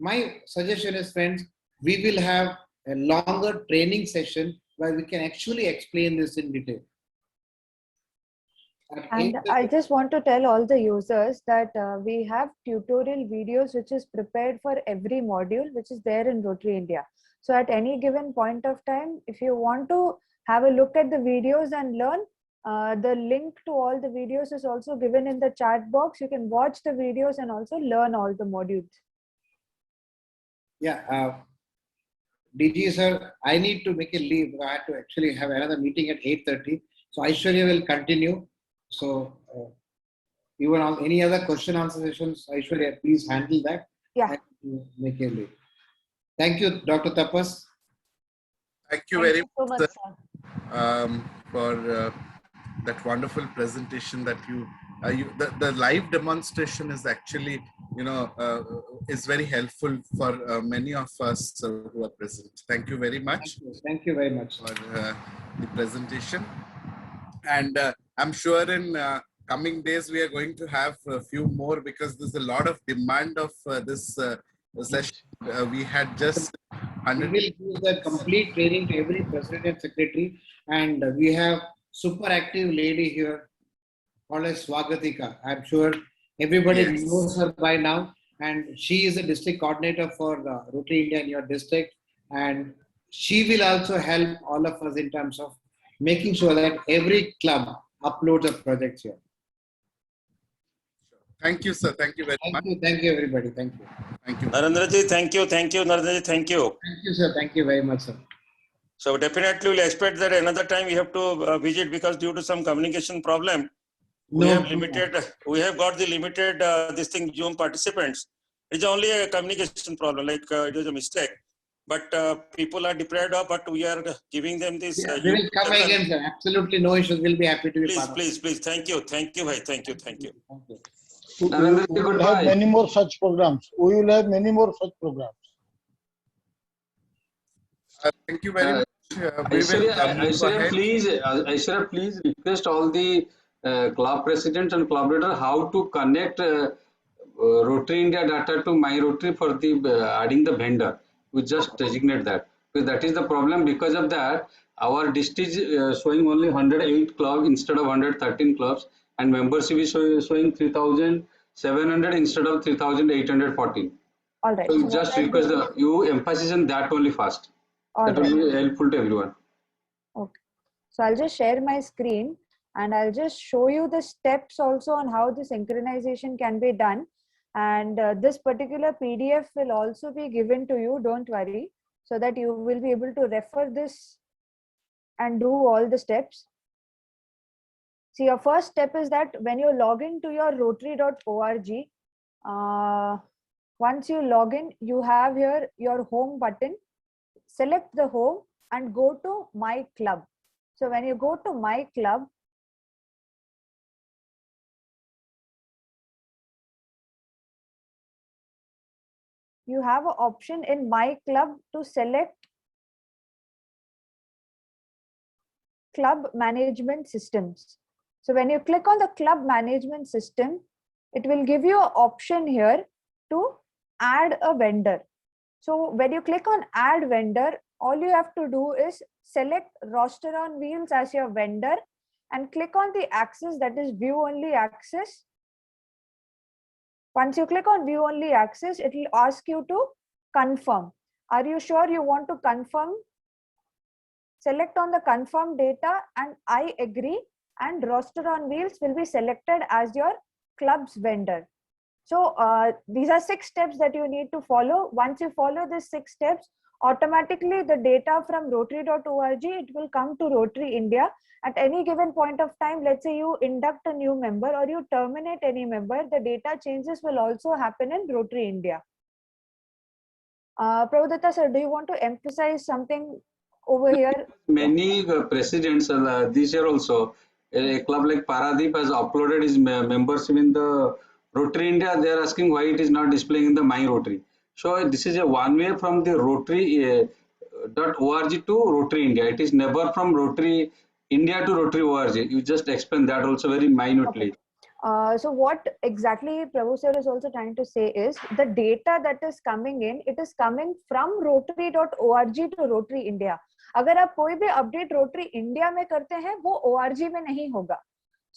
My suggestion is, friends, we will have a longer training session where we can actually explain this in detail. And I just want to tell all the users that we have tutorial videos which is prepared for every module which is there in Rotary India. So at any given point of time, if you want to have a look at the videos and learn, the link to all the videos is also given in the chat box. You can watch the videos and also learn all the modules. Yeah, DG sir, I need to make a leave. I had to actually have another meeting at 8:30. So Aishwarya will continue. So even on any other question answer sessions, Aishwarya, please handle that. Yeah. And make a leave. Thank you, Dr. Tapas. Thank you very so much, much, sir, for that wonderful presentation that the live demonstration is actually, is very helpful for many of us who are present. Thank you very much. Thank you very much for the presentation. And I'm sure in coming days, we are going to have a few more because there's a lot of demand of this session. We had just 100. We will give the complete training to every president and secretary. And we have super active lady here called as Swagatika. I'm sure everybody knows her by now. And she is a district coordinator for Rotary India in your district. And she will also help all of us in terms of making sure that every club uploads a project here. Thank you, sir. Thank you very much. Thank you, everybody. Thank you. Thank you. Narendraji, thank you. Thank you, Narendraji. Thank you. Thank you, sir. Thank you very much, sir. So definitely we'll expect that another time we have to visit because due to some communication problem, we have got the limited Zoom participants. It's only a communication problem, like it was a mistake. But people are deprived of, but we are giving them this. We will come again, sir. Absolutely no issues. We'll be happy to be part of it. Please. Thank you. Thank you, bhai. Thank you. We will have many more such programs. We will have many more such programs. Thank you very much. Aishwarya, please request all the club presidents and collaborators how to connect Rotary India data to My Rotary for the adding the vendor. We just designate that. Because that is the problem. Because of that, our district is showing only 108 clubs instead of 113 clubs, and membership is showing 3,700 instead of 3,814. All right. So you just request you emphasis on that only first. That will be helpful to everyone. Okay. So I'll just share my screen and I'll just show you the steps also on how the synchronization can be done. And this particular PDF will also be given to you, don't worry, so that you will be able to refer this and do all the steps. See, your first step is that when you log into your rotary.org, once you log in, you have here your home button. Select the home and go to My Club. So when you go to My Club, you have an option in My Club to select Club Management Systems. So when you click on the Club Management System, it will give you an option here to add a vendor. So when you click on Add Vendor, all you have to do is select Roster on Wheels as your vendor and click on the axis, that is View Only Access. Once you click on View Only Access, it will ask you to confirm. Are you sure you want to confirm? Select on the confirm data and I agree, and Roster on Wheels will be selected as your club's vendor. So these are 6 steps that you need to follow. Once you follow these 6 steps, automatically the data from rotary.org, it will come to Rotary India. At any given point of time, let's say you induct a new member or you terminate any member, the data changes will also happen in Rotary India. Prabhudatta sir, do you want to emphasize something over here? Many presidents this year also, a club like Paradip has uploaded his membership in the Rotary India, they are asking why it is not displaying in the My Rotary. So this is a one way from the Rotary.org to Rotary India. It is never from Rotary India to Rotary org. You just explain that also very minutely. Okay. So what exactly Prabhu sir is also trying to say is the data that is coming in, it is coming from rotary.org to Rotary India. अगर आप कोई भी update rotary India में करते हैं वो ORG में नहीं होगा.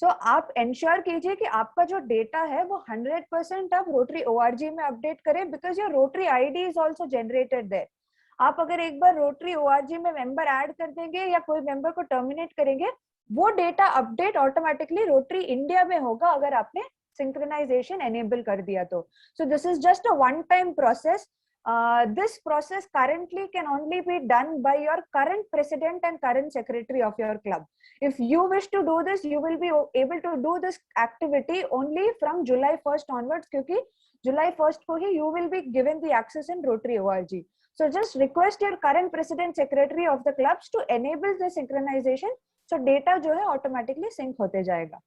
So आप ensure कीजिए कि आपका जो डेटा है वो 100% आप रोटरी ORG में अपडेट करें because your Rotary ID is also generated there. आप अगर एक बार रोटरी ORG में मेंबर ऐड कर देंगे या कोई मेंबर को टर्मिनेट करेंगे, वो data update automatically rotary India में होगा अगर आपने सिंक्रोनाइजेशन एनेबल कर दिया तो. So this is just a one time process. This process currently can only be done by your current president and current secretary of your club. If you wish to do this, you will be able to do this activity only from July 1st onwards, क्योंकि July 1st को ही you will be given the access in Rotary ORG. So just request your current president secretary of the clubs to enable the synchronization. So data जो है automatically sync होते जाएगा.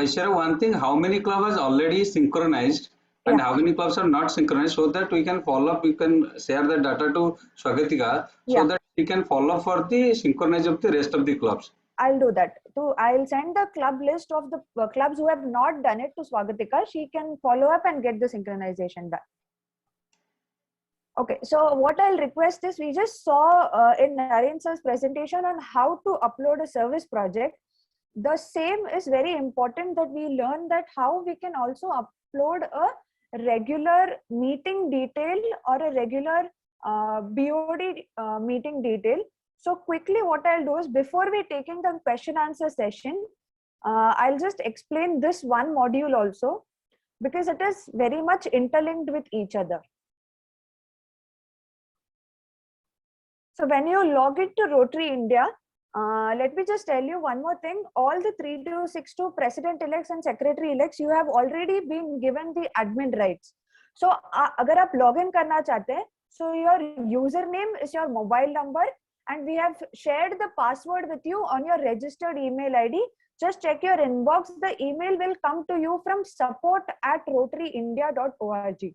Aishwarya, one thing, how many clubs are already synchronized and how many clubs are not synchronized, so that we can follow up, we can share the data to Swagatika so that we can follow for the synchronize of the rest of the clubs. I'll do that. So I'll send the club list of the clubs who have not done it to Swagatika. She can follow up and get the synchronization done. Okay, so what I'll request is, we just saw in Naren sir's presentation on how to upload a service project. The same is very important that we learn that how we can also upload a regular meeting detail or a regular BOD meeting detail. So quickly what I'll do is, before we taking the question answer session, I'll just explain this one module also because it is very much interlinked with each other. So when you log into Rotary India, let me just tell you one more thing. All the 3262 president elects and secretary elects, you have already been given the admin rights. So अगर आप login करना चाहते हैं, so your username is your mobile number and we have shared the password with you on your registered email ID. Just check your inbox. The email will come to you from support@rotaryindia.org.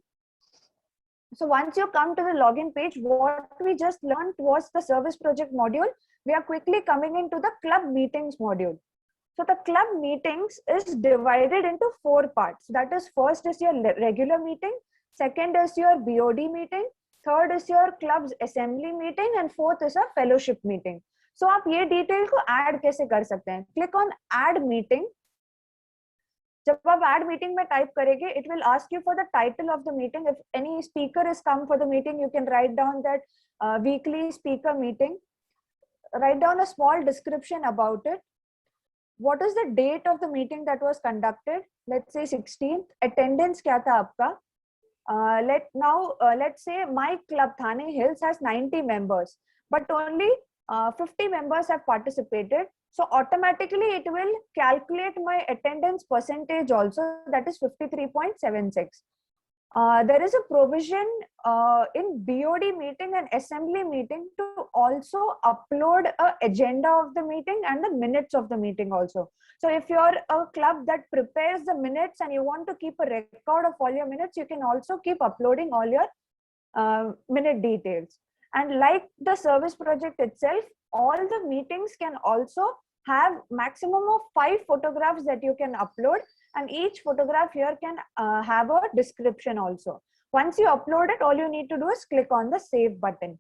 So once you come to the login page, what we just learned was the service project module. We are quickly coming into the club meetings module. So the club meetings is divided into 4 parts. That is, first is your regular meeting, second is your BOD meeting, third is your club's assembly meeting, and fourth is a fellowship meeting. So आप ये detail को add कैसे कर सकते हैं? Click on add meeting. जब आप add meeting में type करेंगे, it will ask you for the title of the meeting. If any speaker is come for the meeting, you can write down that weekly speaker meeting. Write down a small description about it. What is the date of the meeting that was conducted? Let's say 16th. Attendance क्या था आपका? Let's say my club Thane Hills has 90 members, but only 50 members have participated. So automatically it will calculate my attendance percentage also, that is 53.76. There is a provision in BOD meeting and assembly meeting to also upload an agenda of the meeting and the minutes of the meeting also. So if you're a club that prepares the minutes and you want to keep a record of all your minutes, you can also keep uploading all your minute details. And like the service project itself, all the meetings can also have maximum of 5 photographs that you can upload, and each photograph here can have a description also. Once you upload it, all you need to do is click on the save button.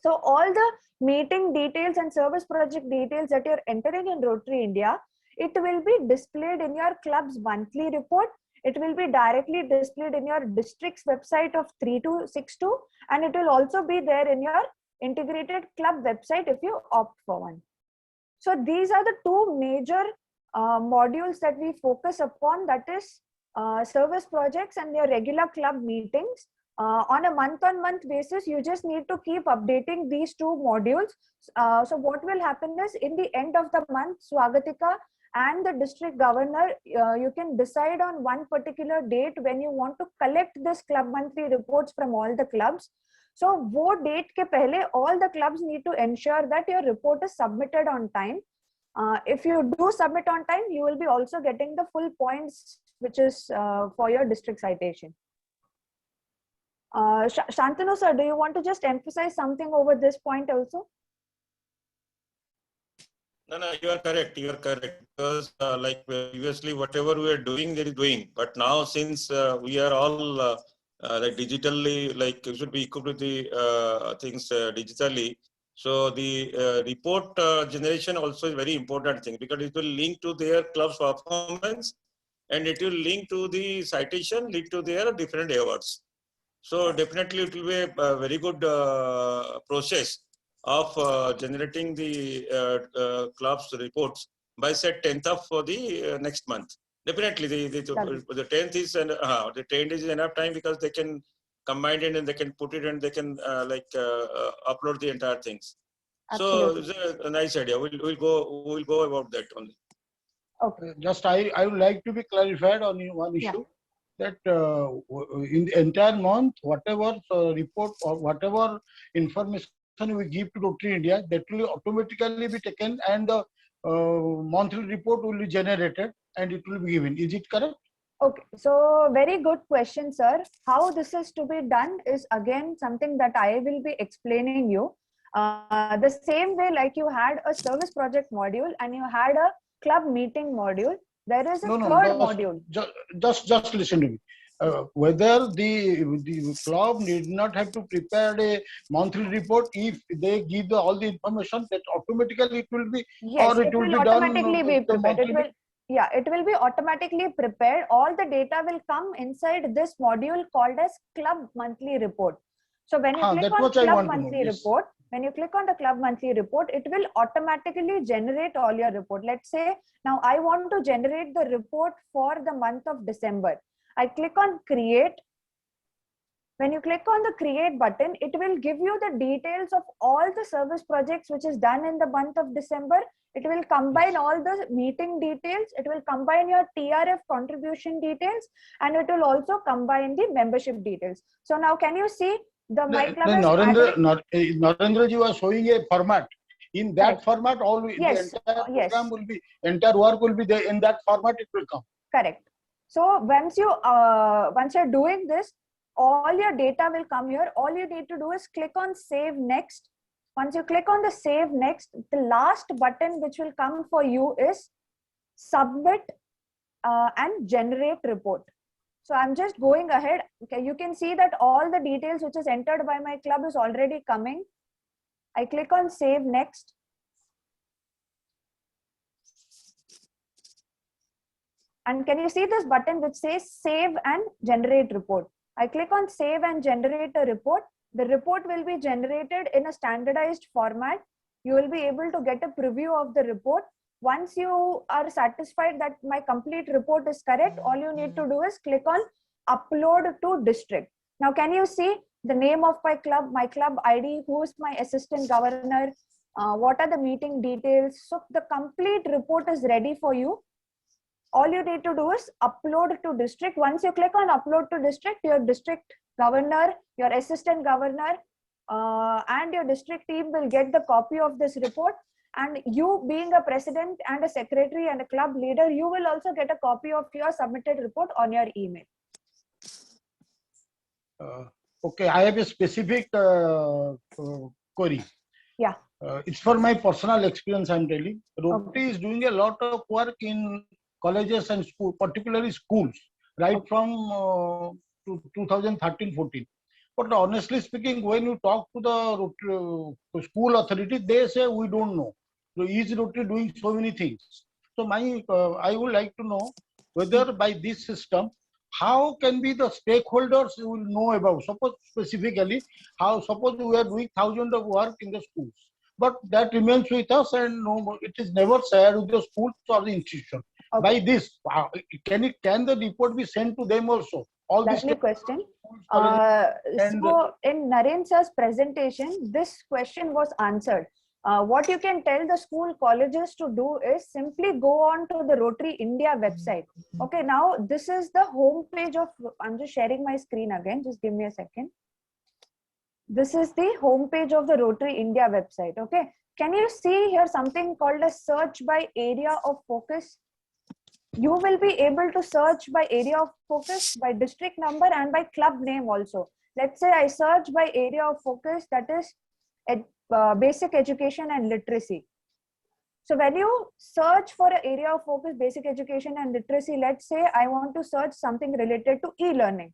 So all the meeting details and service project details that you're entering in Rotary India, it will be displayed in your club's monthly report. It will be directly displayed in your district's website of 3262, and it will also be there in your integrated club website if you opt for one. So these are the 2 major modules that we focus upon, that is service projects and your regular club meetings. On a month-on-month basis, you just need to keep updating these 2 modules. So what will happen is, in the end of the month, Swagatika and the district governor, you can decide on one particular date when you want to collect this club monthly reports from all the clubs. So वो date के पहले all the clubs need to ensure that your report is submitted on time. If you do submit on time, you will be also getting the full points, which is for your district citation. Shantanu sir, do you want to just emphasize something over this point also? No, you are correct. You are correct. Because like previously, whatever we are doing, there is doing. But now, since we are all like digitally, like you should be equipped with the things digitally. So the report generation also is very important thing, because it will link to their club's performance, and it will link to the citation, lead to their different awards. So definitely it will be a very good process of generating the club's reports by say 10th of for the next month. Definitely the 10th is the 10th is enough time, because they can combine it and they can put it and they can upload the entire things. Absolutely. So it's a nice idea. We'll go about that only. Okay. Just I would like to be clarified on one issue, that in the entire month, whatever report or whatever information we give to Rotary India, that will automatically be taken, and the monthly report will be generated and it will be given. Is it correct? Okay, so very good question, sir. How this is to be done is again something that I will be explaining you. The same way like you had a service project module and you had a club meeting module, there is a third module. Just listen to me. Whether the club need not have to prepare a monthly report, if they give all the information, that automatically it will be, yes, or it will be automatically done be prepared. It will be automatically prepared. All the data will come inside this module called as club monthly report. So when you click on club monthly report, when you click on the club monthly report, it will automatically generate all your report. Let's say now I want to generate the report for the month of December. I click on create. When you click on the create button, it will give you the details of all the service projects which is done in the month of December. It will combine all the meeting details. It will combine your TRF contribution details, and it will also combine the membership details. So now can you see the My Club is Narendra ji was showing a format. In that format, all the entire program will be, entire work will be there. In that format, it will come. Correct. So once you're doing this, all your data will come here. All you need to do is click on save next. Once you click on the save next, the last button which will come for you is submit and generate report. So I'm just going ahead. Okay, you can see that all the details which is entered by my club is already coming. I click on save next. And can you see this button which says save and generate report? I click on save and generate a report. The report will be generated in a standardized format. You will be able to get a preview of the report. Once you are satisfied that my complete report is correct, all you need to do is click on upload to district. Now, can you see the name of my club ID, who is my assistant governor, what are the meeting details? So the complete report is ready for you. All you need to do is upload to district. Once you click on upload to district, your district governor, your assistant governor, and your district team will get the copy of this report. And you, being a president and a secretary and a club leader, you will also get a copy of your submitted report on your email. Okay, I have a specific query. Yeah. It's for my personal experience, I'm telling. Rotary is doing a lot of work in colleges and schools, particularly schools, right from 2013-14. But honestly speaking, when you talk to the school authority, they say we don't know. So is Rotary doing so many things? So I would like to know whether by this system, how can be the stakeholders will know about? Suppose specifically, suppose we are doing thousands of work in the schools, but that remains with us and no, it is never shared with the schools or the institution. Okay. By this, can the report be sent to them also? All lovely question. So in Naren sir's presentation, this question was answered. What you can tell the school colleges to do is simply go on to the Rotary India website. Okay, now this is the home page of, I'm just sharing my screen again, just give me a second. This is the home page of the Rotary India website. Okay, Can you see here something called a search by area of focus? You will be able to search by area of focus, by district number, and by club name also. Let's say I search by area of focus, that is basic education and literacy. So when you search for an area of focus, basic education and literacy, let's say I want to search something related to e-learning.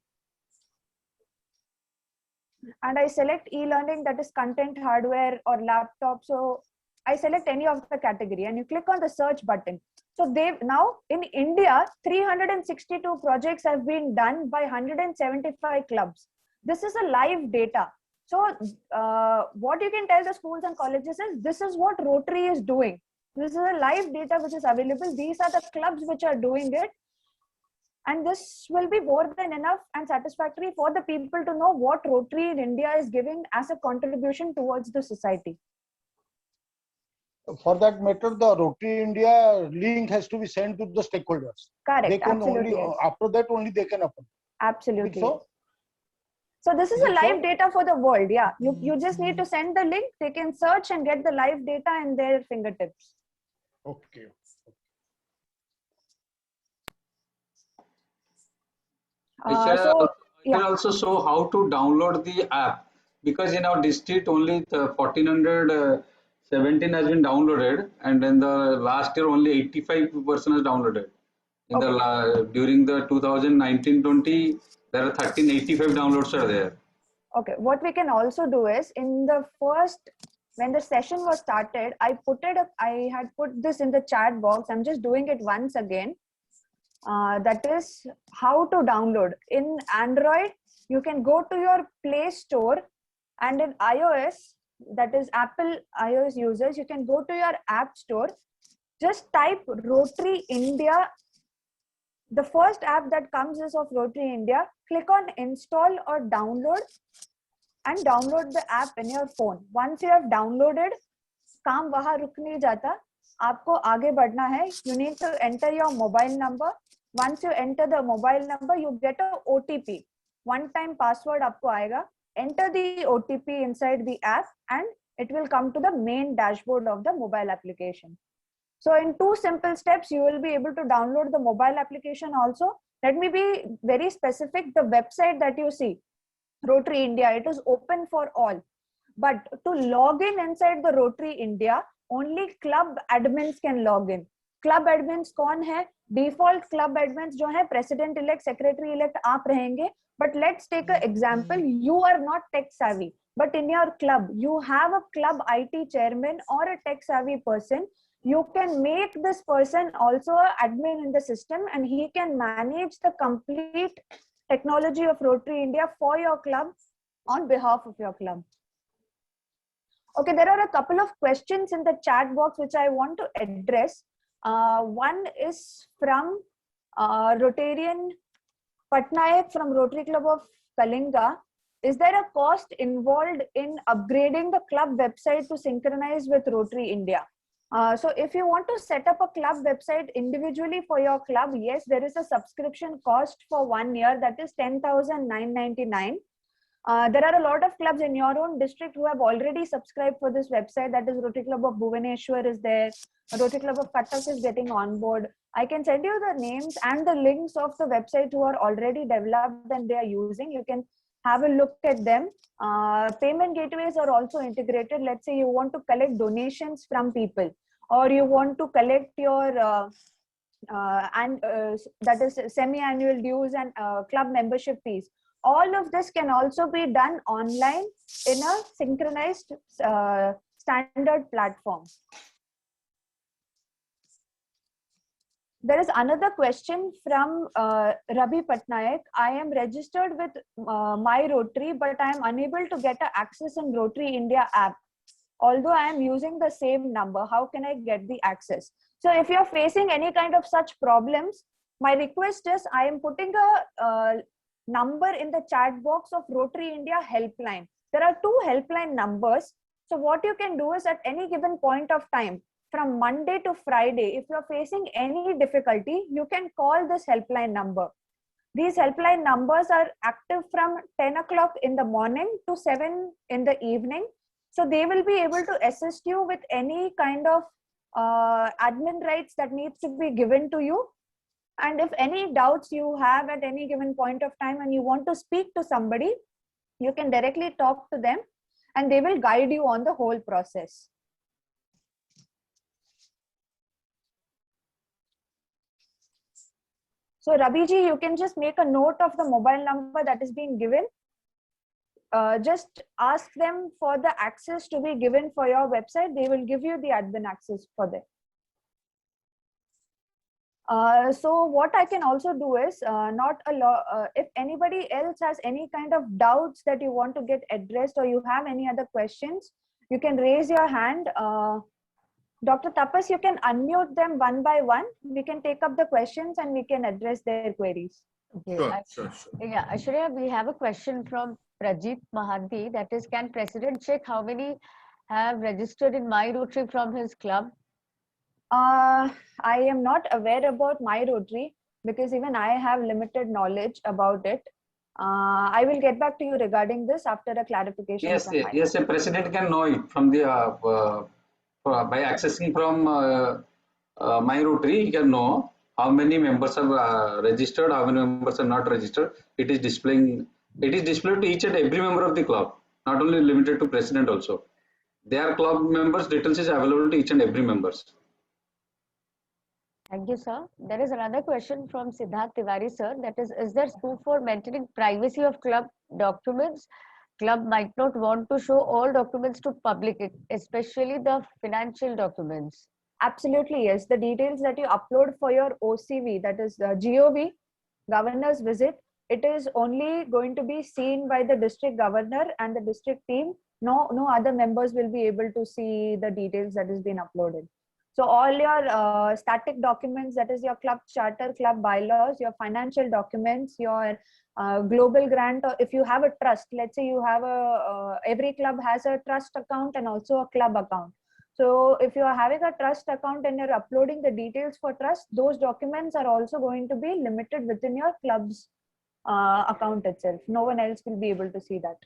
And I select e-learning, that is content, hardware or laptop. So I select any of the category and you click on the search button. So now in India, 362 projects have been done by 175 clubs. This is a live data. So what you can tell the schools and colleges is, this is what Rotary is doing. This is a live data which is available. These are the clubs which are doing it. And this will be more than enough and satisfactory for the people to know what Rotary in India is giving as a contribution towards the society. For that matter, the Rotary India link has to be sent to the stakeholders. Correct. They can Absolutely, only, yes. after that only they can open. Absolutely. So, so this is a live data for the world. Yeah. You just need to send the link. They can search and get the live data in their fingertips. okay. So, I can also show how to download the app, because in our district only 1417 has been downloaded, and in the last year only 85% has downloaded. In the during the 2019-20, there are 1385 downloads are there. okay, what we can also do is, in the first, when the session was started, I had put this in the chat box. I'm just doing it once again. That is how to download. In Android, you can go to your Play Store, and in iOS, that is Apple iOS users, you can go to your App Store. Just type Rotary India. The first app that comes is of Rotary India. Click on install or download and download the app in your phone. Once you have downloaded, काम वहाँ रुक नहीं जाता, आपको आगे बढ़ना है. You need to enter your mobile number. Once you enter the mobile number, you get a OTP. One-time password आपको आएगा. Enter the OTP inside the app and it will come to the main dashboard of the mobile application. So in 2 simple steps, you will be able to download the mobile application also. Let me be very specific. The website that you see, Rotary India, it is open for all. But to log in inside the Rotary India, only club admins can log in. Club admins कौन है? Default club admins जो है president elect, secretary elect आप रहेंगे. But let's take an example. You are not tech savvy, but in your club, you have a club IT chairman or a tech savvy person. You can make this person also an admin in the system, and he can manage the complete technology of Rotary India for your club on behalf of your club. Okay, there are a couple of questions in the chat box which I want to address. One is from Rotarian Patnaik from Rotary Club of Kalinga. Is there a cost involved in upgrading the club website to synchronize with Rotary India? So if you want to set up a club website individually for your club, yes, there is a subscription cost for 1 year, that is 10,999. There are a lot of clubs in your own district who have already subscribed for this website. That is Rotary Club of Bhubaneswar is there. Rotary Club of Cuttack is getting on board. I can send you the names and the links of the website who are already developed and they are using. You can have a look at them. Payment gateways are also integrated. Let's say you want to collect donations from people, or you want to collect your that is semi-annual dues and club membership fees. All of this can also be done online in a synchronized standard platform. There is another question from Ravi Patnaik. I am registered with My Rotary, but I am unable to get access in Rotary India app. Although I am using the same number, how can I get the access? So if you're facing any kind of such problems, my request is I am putting a number in the chat box of Rotary India helpline. There are 2 helpline numbers. So what you can do is at any given point of time, from Monday to Friday, if you're facing any difficulty, you can call this helpline number. These helpline numbers are active from 10 o'clock in the morning to 7 in the evening. So they will be able to assist you with any kind of admin rights that needs to be given to you. And if any doubts you have at any given point of time and you want to speak to somebody, you can directly talk to them and they will guide you on the whole process. So Rabiji, you can just make a note of the mobile number that is being given. Just ask them for the access to be given for your website. They will give you the admin access for that. So what I can also do is if anybody else has any kind of doubts that you want to get addressed or you have any other questions, you can raise your hand. Dr. Tapas, you can unmute them one by one. We can take up the questions and we can address their queries. Okay. Sure. Yeah, Aishwarya, we have a question from Prajit Mahanti. That is, can President check how many have registered in My Rotary from his club? I am not aware about My Rotary because even I have limited knowledge about it. I will get back to you regarding this after a clarification. Yes, from my yes, a president can know it from the by accessing from My Rotary. He can know how many members are registered, how many members are not registered. It is displaying. It is displayed to each and every member of the club, not only limited to president also. Their club members' details is available to each and every members. Thank you, sir. There is another question from Siddharth Tiwari, sir. That is there scope for maintaining privacy of club documents? Club might not want to show all documents to public, especially the financial documents. Absolutely, yes. The details that you upload for your OCV, that is the GOV, governor's visit, it is only going to be seen by the district governor and the district team. No other members will be able to see the details that has been uploaded. So all your static documents, that is your club charter, club bylaws, your financial documents, your global grant, or if you have a trust, let's say you have every club has a trust account and also a club account. So if you are having a trust account and you're uploading the details for trust, those documents are also going to be limited within your club's account itself. No one else will be able to see that.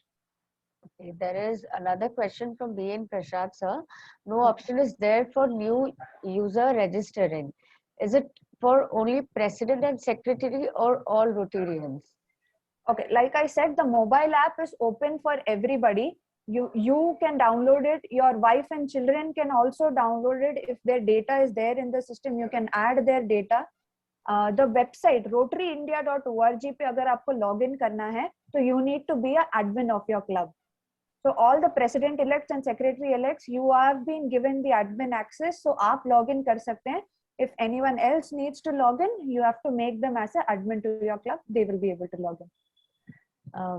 Okay, there is another question from B.N. Prashad, sir. No option is there for new user registering. Is it for only president and secretary or all Rotarians? Okay, like I said, the mobile app is open for everybody. You can download it. Your wife and children can also download it. If their data is there in the system, you can add their data. The website rotaryindia.org पे अगर आपको login करना है, तो you need to be an admin of your club. So all the president elects and secretary elects, you have been given the admin access. So आप login कर सकते हैं. If anyone else needs to log in, you have to make them as an admin to your club. They will be able to log in.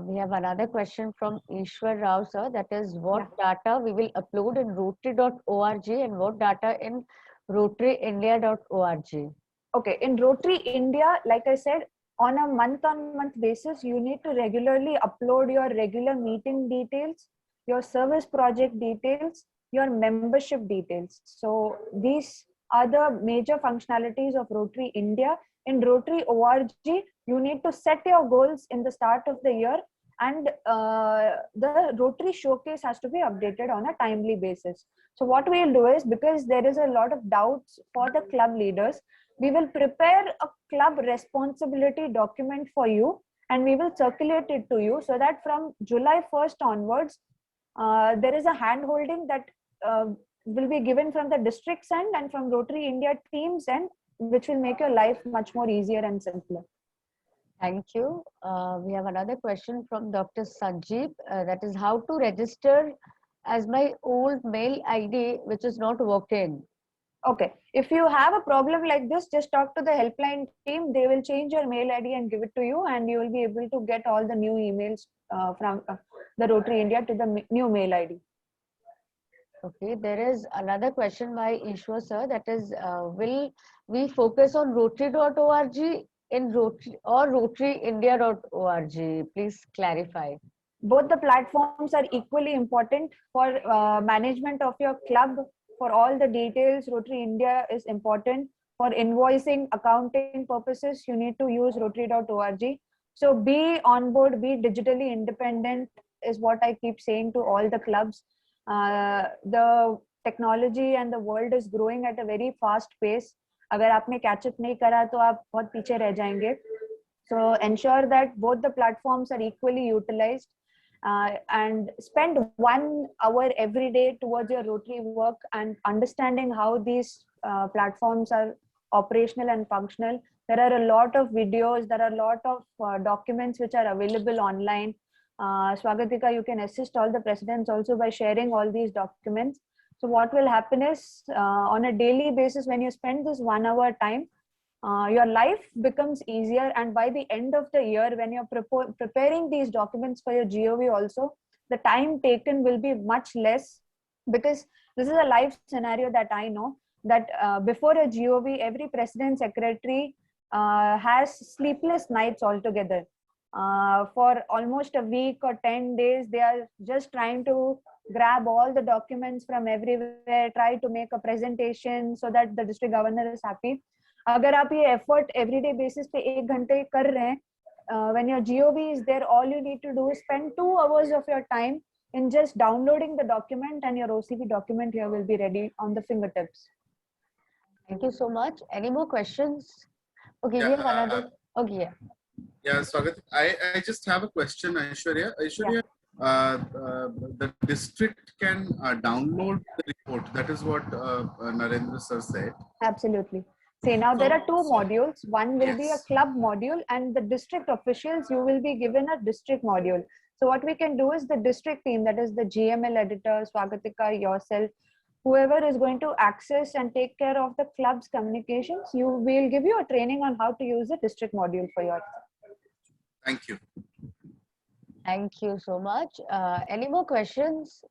We have another question from Ishwar Rao, sir. That is, what data we will upload in rotary.org and what data in rotaryindia.org? Okay, in Rotary India, like I said, on a month-on-month basis, you need to regularly upload your regular meeting details, your service project details, your membership details. So these are the major functionalities of Rotary India. In Rotary ORG, you need to set your goals in the start of the year, and the Rotary showcase has to be updated on a timely basis. So what we'll do is, because there is a lot of doubts for the club leaders, we will prepare a club responsibility document for you and we will circulate it to you, so that from July 1st onwards, there is a hand holding that will be given from the district's end and from Rotary India team's end, which will make your life much more easier and simpler. Thank you. We have another question from Dr. Sanjeev. That is, how to register as my old mail ID, which is not working. Okay, if you have a problem like this, just talk to the helpline team. They will change your mail ID and give it to you, and you will be able to get all the new emails from the Rotary India to the new mail ID. Okay, there is another question by Ishwar, sir. That is, will we focus on rotary.org in Rotary or rotaryindia.org? Please clarify. Both the platforms are equally important for management of your club. For all the details, Rotary India is important. For invoicing, accounting purposes, you need to use rotary.org. So be on board, be digitally independent is what I keep saying to all the clubs. The technology and the world is growing at a very fast pace. अगर आपने catch up नहीं करा तो आप बहुत पीछे रह जाएंगे. So ensure that both the platforms are equally utilized, and spend 1 hour every day towards your Rotary work and understanding how these platforms are operational and functional. There are a lot of videos, there are a lot of documents which are available online. Swagatika, you can assist all the presidents also by sharing all these documents. So what will happen is, on a daily basis, when you spend this 1 hour time, your life becomes easier, and by the end of the year, when you're preparing these documents for your GOV also, the time taken will be much less, because this is a life scenario that I know, that before a GOV, every president secretary has sleepless nights altogether. For almost a week or 10 days, they are just trying to grab all the documents from everywhere, try to make a presentation so that the district governor is happy. अगर आप ये effort everyday basis पे 1 घंटे कर रहे हैं, when your GOV is there, all you need to do is spend 2 hours of your time in just downloading the document, and your OCP document here will be ready on the fingertips. Thank you so much. Any more questions? Okay, we Yeah, have another. Okay, yeah. Yeah, Swagat, I just have a question, Aishwarya. Aishwarya, the district can download the report. That is what Narendra sir said. Absolutely. See, now there are two modules. One will be a Yes. club module, and the district officials, you will be given a district module. So what we can do is the district team, that is the GML editor, Swagatika, yourself, whoever is going to access and take care of the club's communications, you will give you a training on how to use the district module for yourself. Thank you. Thank you so much. Any more questions?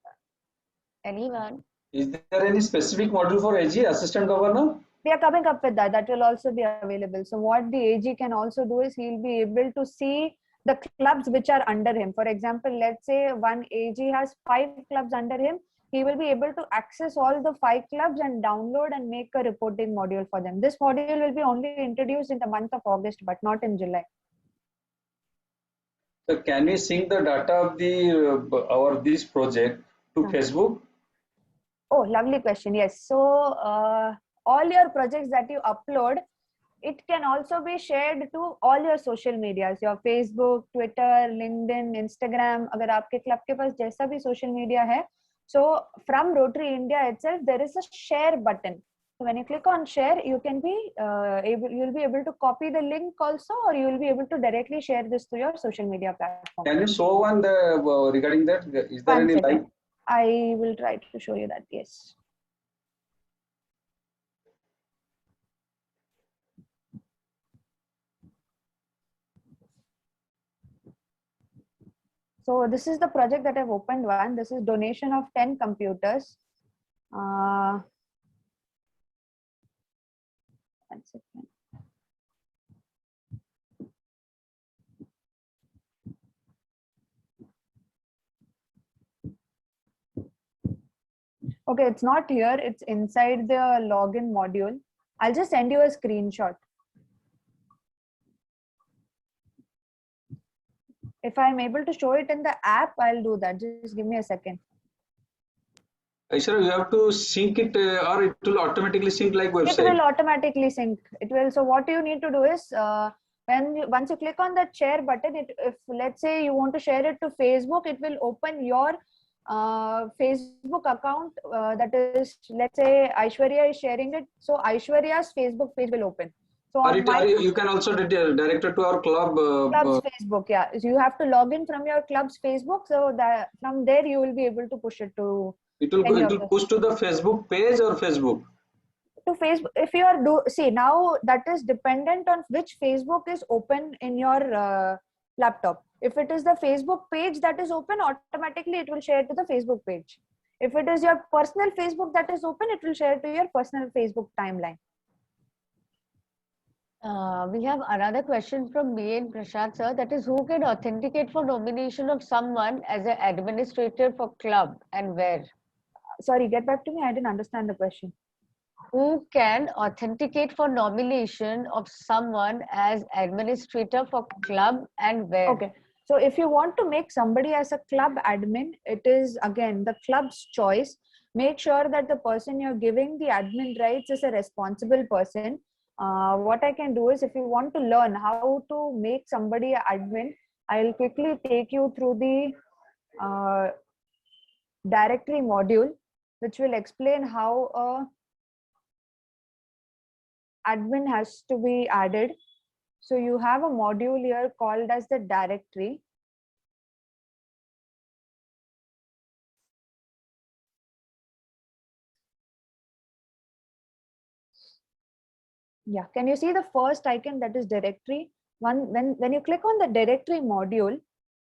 Anyone? Is there any specific module for AG, Assistant Governor? We are coming up with that. That will also be available. So what the AG can also do is he'll be able to see the clubs which are under him. For example, let's say one AG has 5 clubs under him. He will be able to access all the 5 clubs and download and make a reporting module for them. This module will be only introduced in the month of August, but not in July. So can we sync the data of the this project to Facebook? Oh, lovely question. Yes. So all your projects that you upload, it can also be shared to all your social medias, your Facebook, Twitter, LinkedIn, Instagram. अगर आपके club के पास जैसा भी social media है, so from Rotary India itself, there is a share button. So when you click on share, you can be you'll be able to copy the link also, or you will be able to directly share this to your social media platform. Can you show one regarding that? Is there One any second. live? I will try to show you that. Yes. So this is the project that I've opened one. This is donation of 10 computers. One second. Okay, it's not here. It's inside the login module. I'll just send you a screenshot. If I'm able to show it in the app, I'll do that. Just give me a second. Aishwarya, you have to sync it or it will automatically sync like It website. will automatically sync. It will. So what you need to do is once you click on the share button, if let's say you want to share it to Facebook, it will open your Facebook account. That is, let's say Aishwarya is sharing it. So Aishwarya's Facebook page will open. So Or on my you can also direct it to our club. club's Facebook, yeah. So you have to log in from your club's Facebook. So that from there you will be able to push it to It will any it of will the- push to the Facebook page or Facebook. to Facebook. If you are see now, that is dependent on which Facebook is open in your laptop. If it is the Facebook page that is open, automatically it will share to the Facebook page. If it is your personal Facebook that is open, it will share to your personal Facebook timeline. We have another question from me and Prashant sir, that is, who can authenticate for nomination of someone as an administrator for club and where? Sorry, get back to me. I didn't understand the question. Who can authenticate for nomination of someone as administrator for club and where? Okay. So if you want to make somebody as a club admin, it is again the club's choice. Make sure that the person you're giving the admin rights is a responsible person. What I can do is, if you want to learn how to make somebody an admin, I'll quickly take you through the directory module, which will explain how a admin has to be added. So you have a module here called as the directory. Yeah, can you see the first icon, that is directory? When you click on the directory module,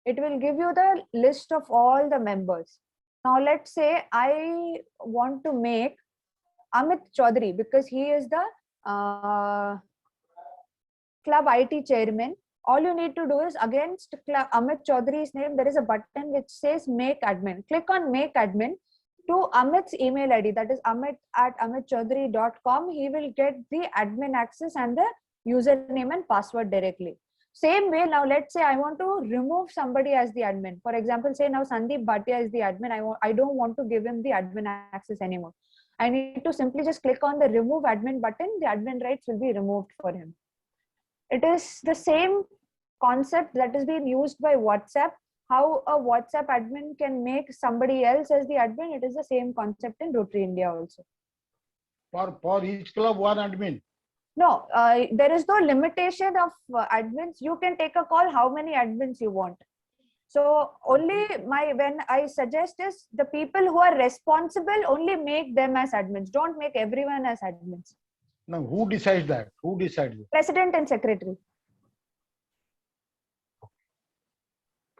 it will give you the list of all the members. Now let's say I want to make Amit Chaudhary, because he is the club IT chairman. All you need to do is, against Amit Chaudhary's name, there is a button which says make admin. Click on make admin to Amit's email ID, that is amit@amitchaudhary.com. He will get the admin access and the username and password directly. Same way, now let's say I want to remove somebody as the admin. For example, say now Sandeep Bhatia is the admin. I don't want to give him the admin access anymore. I need to simply just click on the remove admin button. The admin rights will be removed for him. It is the same concept that is being used by WhatsApp. How a WhatsApp admin can make somebody else as the admin, it is the same concept in Rotary India also. For each club, one admin. No, there is no limitation of admins. You can take a call how many admins you want. So only when I suggest is the people who are responsible, only make them as admins. Don't make everyone as admins. Now, who decides that? Who decides it? President and secretary.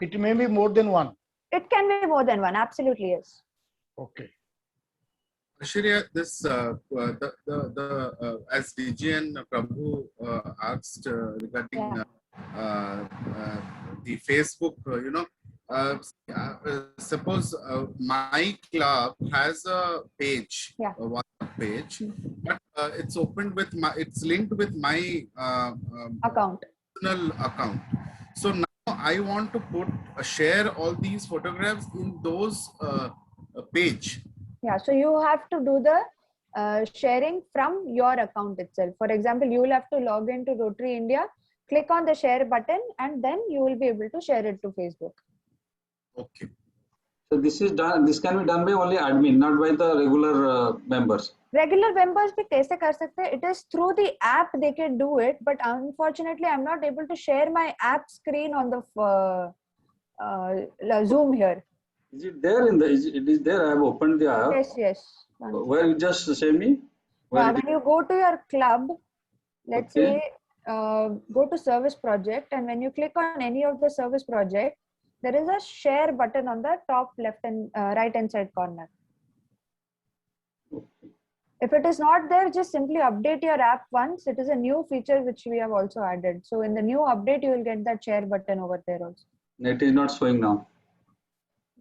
It may be more than one. It can be more than one. Absolutely, yes. Okay. Aishwarya, this as DGN Prabhu asked regarding the Facebook, suppose my club has a page, Yeah. a WhatsApp page, but it's opened with it's linked with my Account. personal account. So now I want to share all these photographs in those page. Yeah, so you have to do the sharing from your account itself. For example, you will have to log into Rotary India, click on the share button, and then you will be able to share it to Facebook. Okay. So this is done. This can be done by only admin, not by the regular members. Regular members भी कैसे कर सकते हैं? It is through the app they can do it, but unfortunately, I'm not able to share my app screen on the Zoom here. Is it there in the? It is there. I have opened the app. Yes, yes. Where you just say me? When you go to your club, let's Okay. say go to service project, and when you click on any of the service project, there is a share button on the top left and right hand side corner. If it is not there, just simply update your app once. It is a new feature which we have also added. So in the new update, you will get that share button over there also. It is not showing now.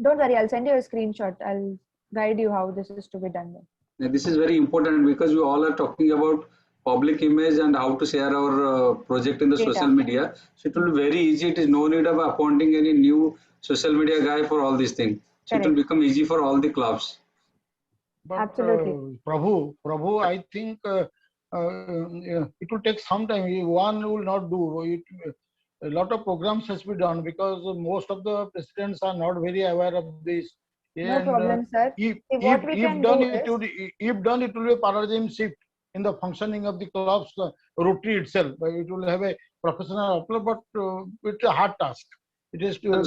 Don't worry, I'll send you a screenshot. I'll guide you how this is to be done. Now, this is very important because we all are talking about public image and how to share our project in the Data. social media. So it will be very easy. It is no need of appointing any new social media guy for all these things. So it will Correct. become easy for all the clubs. But Absolutely. Prabhu, I think it will take some time. One will not do it. A lot of programs has been done because most of the presidents are not very aware of this. No problem, sir. If what we can do it is- would, if done, it will be a paradigm shift in the functioning of the clubs, Rotary itself. It will have a professional approach, but it's a hard task. It is to,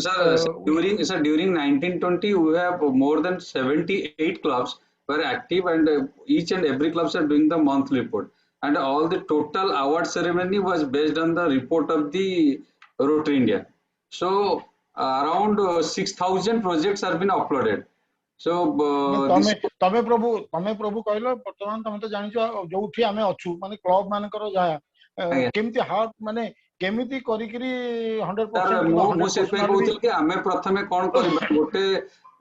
During 1920, we have more than 78 clubs were active, and each and every clubs are doing the monthly report. And all the total award ceremony was based on the report of the Rotary India. So around 6,000 projects have been uploaded. So तमे प्रभु कहलो वर्तमान तमे तो जानिचो जोठी आमे अछु माने club मानकर जा केमती हार्ट माने केमिति करी करी 100% मु से पे कहउतल कि आमे प्रथमे कोन करबा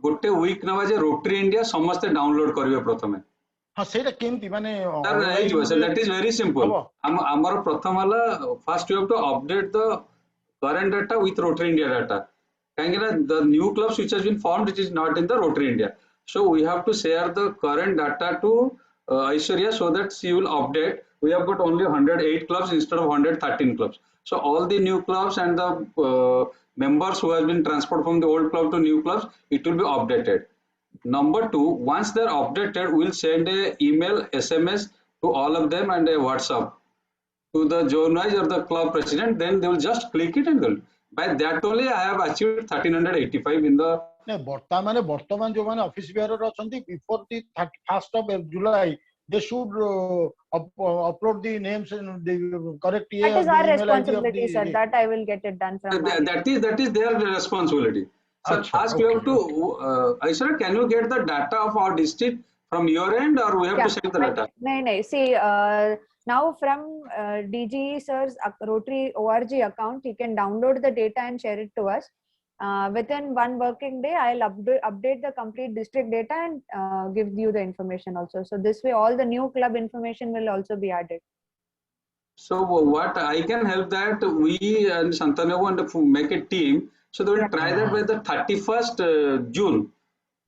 गोटे वीक नवा जे रोटरी इंडिया समस्त डाउनलोड करबे प्रथमे हां सेटा केमती माने sir that is very simple हमर प्रथम हला first you have to update the current data with Rotary India data. The new clubs which has been formed, it is not in the Rotary India. So we have to share the current data to Aishwarya so that she will update. We have got only 108 clubs instead of 113 clubs. So all the new clubs and the members who have been transferred from the old club to new clubs, it will be updated. Number two, once they're updated, we'll send a email, SMS to all of them and a WhatsApp to the zone wise or the club president. Then they will just click it and will. By that only I have achieved 1385 in the. ବର୍ତ୍ତମାନ ଯୋଉମାନେ office ବିହାରରେ ଅଛନ୍ତି before the 31st of July they should upload the names and the correct That is our responsibility, sir. That I will get it done from my end. That is their responsibility. So Achha, first we have to, Aishwarya, can you get the data of our district from your end, or we have to send the data? No. See, now from DG sir's Rotary ORG account, he can download the data and share it to us. Within one working day, I'll update the complete district data and give you the information also. So this way, all the new club information will also be added. So what I can help that we and Shantanu want to make a team. So they will try that by the 31st June.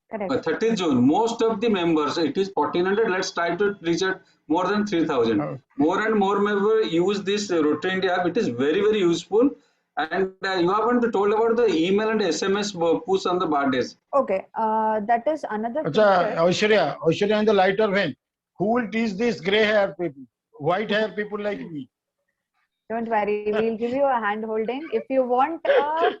Correct. 30th June, most of the members, it is 1400, let's try to reach at more than 3000. More and more members use this Rotary India app. It is very, very useful. And you haven't told about the email and SMS push on the bar days. Okay, that is another feature. Aishwarya in the lighter vein. Who will teach these grey hair people, white hair people like me? Don't worry, we'll give you a hand holding. If you want a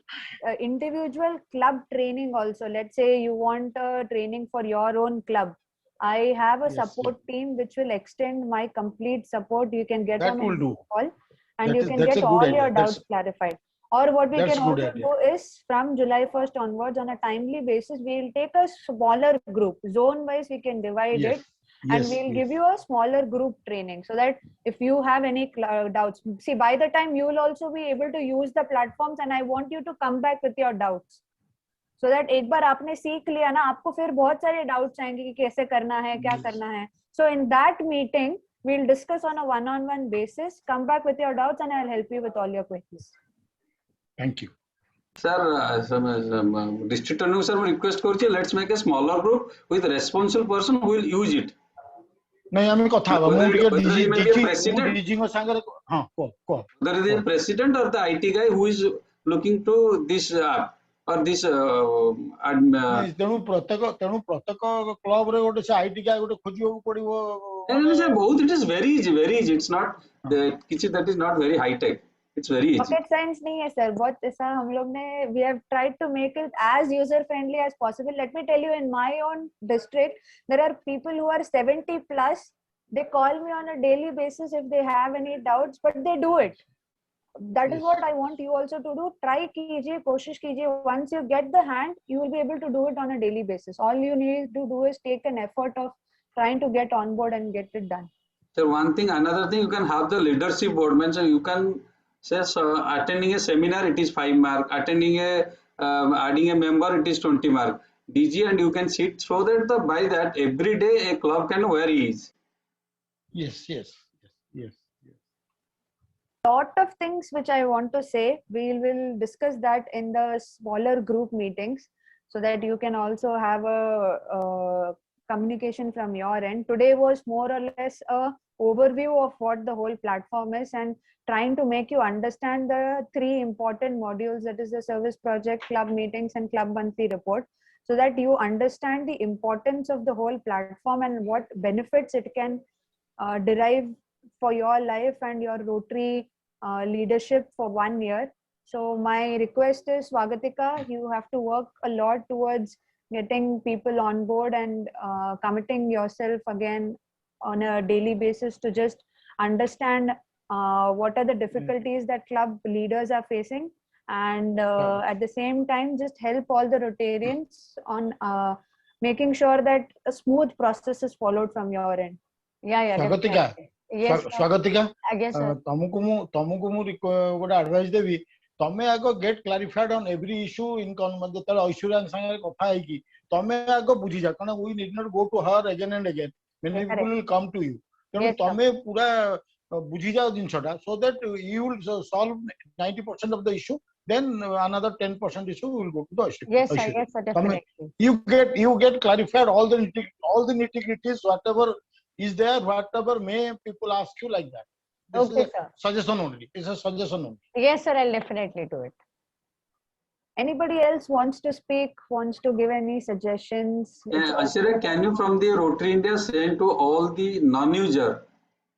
individual club training also, let's say you want a training for your own club, I have a support team which will extend my complete support. You can get on a call and you can get all your doubts clarified. Or what we can also do is from July 1st onwards on a timely basis, we'll take a smaller group. Zone wise, we can divide it. And we'll give you a smaller group training so that if you have any doubts, see, by the time you will also be able to use the platforms, and I want you to come back with your doubts. So that एक बार आपने सीख लिया ना, आपको फिर बहुत सारे doubts आएंगे कि कैसे करना है, क्या करना है. So in that meeting, we'll discuss on a one-on-one basis, come back with your doubts, and I'll help you with all your queries. Thank you. Sir, district attorney sir request करछे, let's make a smaller group with a responsible person who will use it. नहीं हमें कथा हवा Whether मुझे he may be a president, DG को सांगरे हाँ को whether it is the president or the IT guy who is looking to this app or this तेणु प्रत्येक क्लब रे गोटे से आईटी गाय गोटे खोजियो पड़िबो बहुत, it is very easy, it's not किछि that is not very high tech, it's very easy. Rocket science नहीं है sir, बहुत ऐसा हम लोग ने we have tried to make it as user friendly as possible. Let me tell you, in my own district there are people who are 70 plus. They call me on a daily basis if they have any doubts, but they do it. That is what I want you also to do. Try कीजिए, कोशिश कीजिए. Once you get the hand, you will be able to do it on a daily basis. All you need to do is take an effort of trying to get on board and get it done. So one thing, another thing, you can have the leadership board. Means you can say attending a seminar, it is 5 mark. Attending a adding a member, it is 20 mark. DG, and you can sit so that by that every day a club can know where he is. Yes. Lot of things which I want to say, we will discuss that in the smaller group meetings so that you can also have a communication from your end. Today was more or less a overview of what the whole platform is and trying to make you understand the 3 important modules, that is the service project, club meetings and club monthly report, so that you understand the importance of the whole platform and what benefits it can derive for your life and your Rotary leadership for 1 year. So my request is, Swagatika, you have to work a lot towards getting people on board and committing yourself again on a daily basis to just understand what are the difficulties that club leaders are facing, and at the same time just help all the Rotarians on making sure that a smooth process is followed from your end. Swagatika, Yes, Swagatika, yes, sir. तमको मु गोटे advice देबी, तमे आगो get clarified on every issue in जतले ऐश्वर्या संगे कथा है कि तमे आगो बुझी जा, कारण we need not go to her again and again, many people will come to you. तेणु तमे पूरा ବୁଝିଯାଅ ଜିନିଷଟା, so that you will solve 90% of the issue, then another 10% issue will go to the issue. Yes, sir. Yes, sir. Definitely. You get clarified all the nitty-gritties, whatever is there, whatever may people ask you like that. This Okay, is sir. a suggestion only. It's a suggestion only. Yes, sir. I'll definitely do it. Anybody else wants to speak, wants to give any suggestions? Ashira, can you from the Rotary India send to all the non-user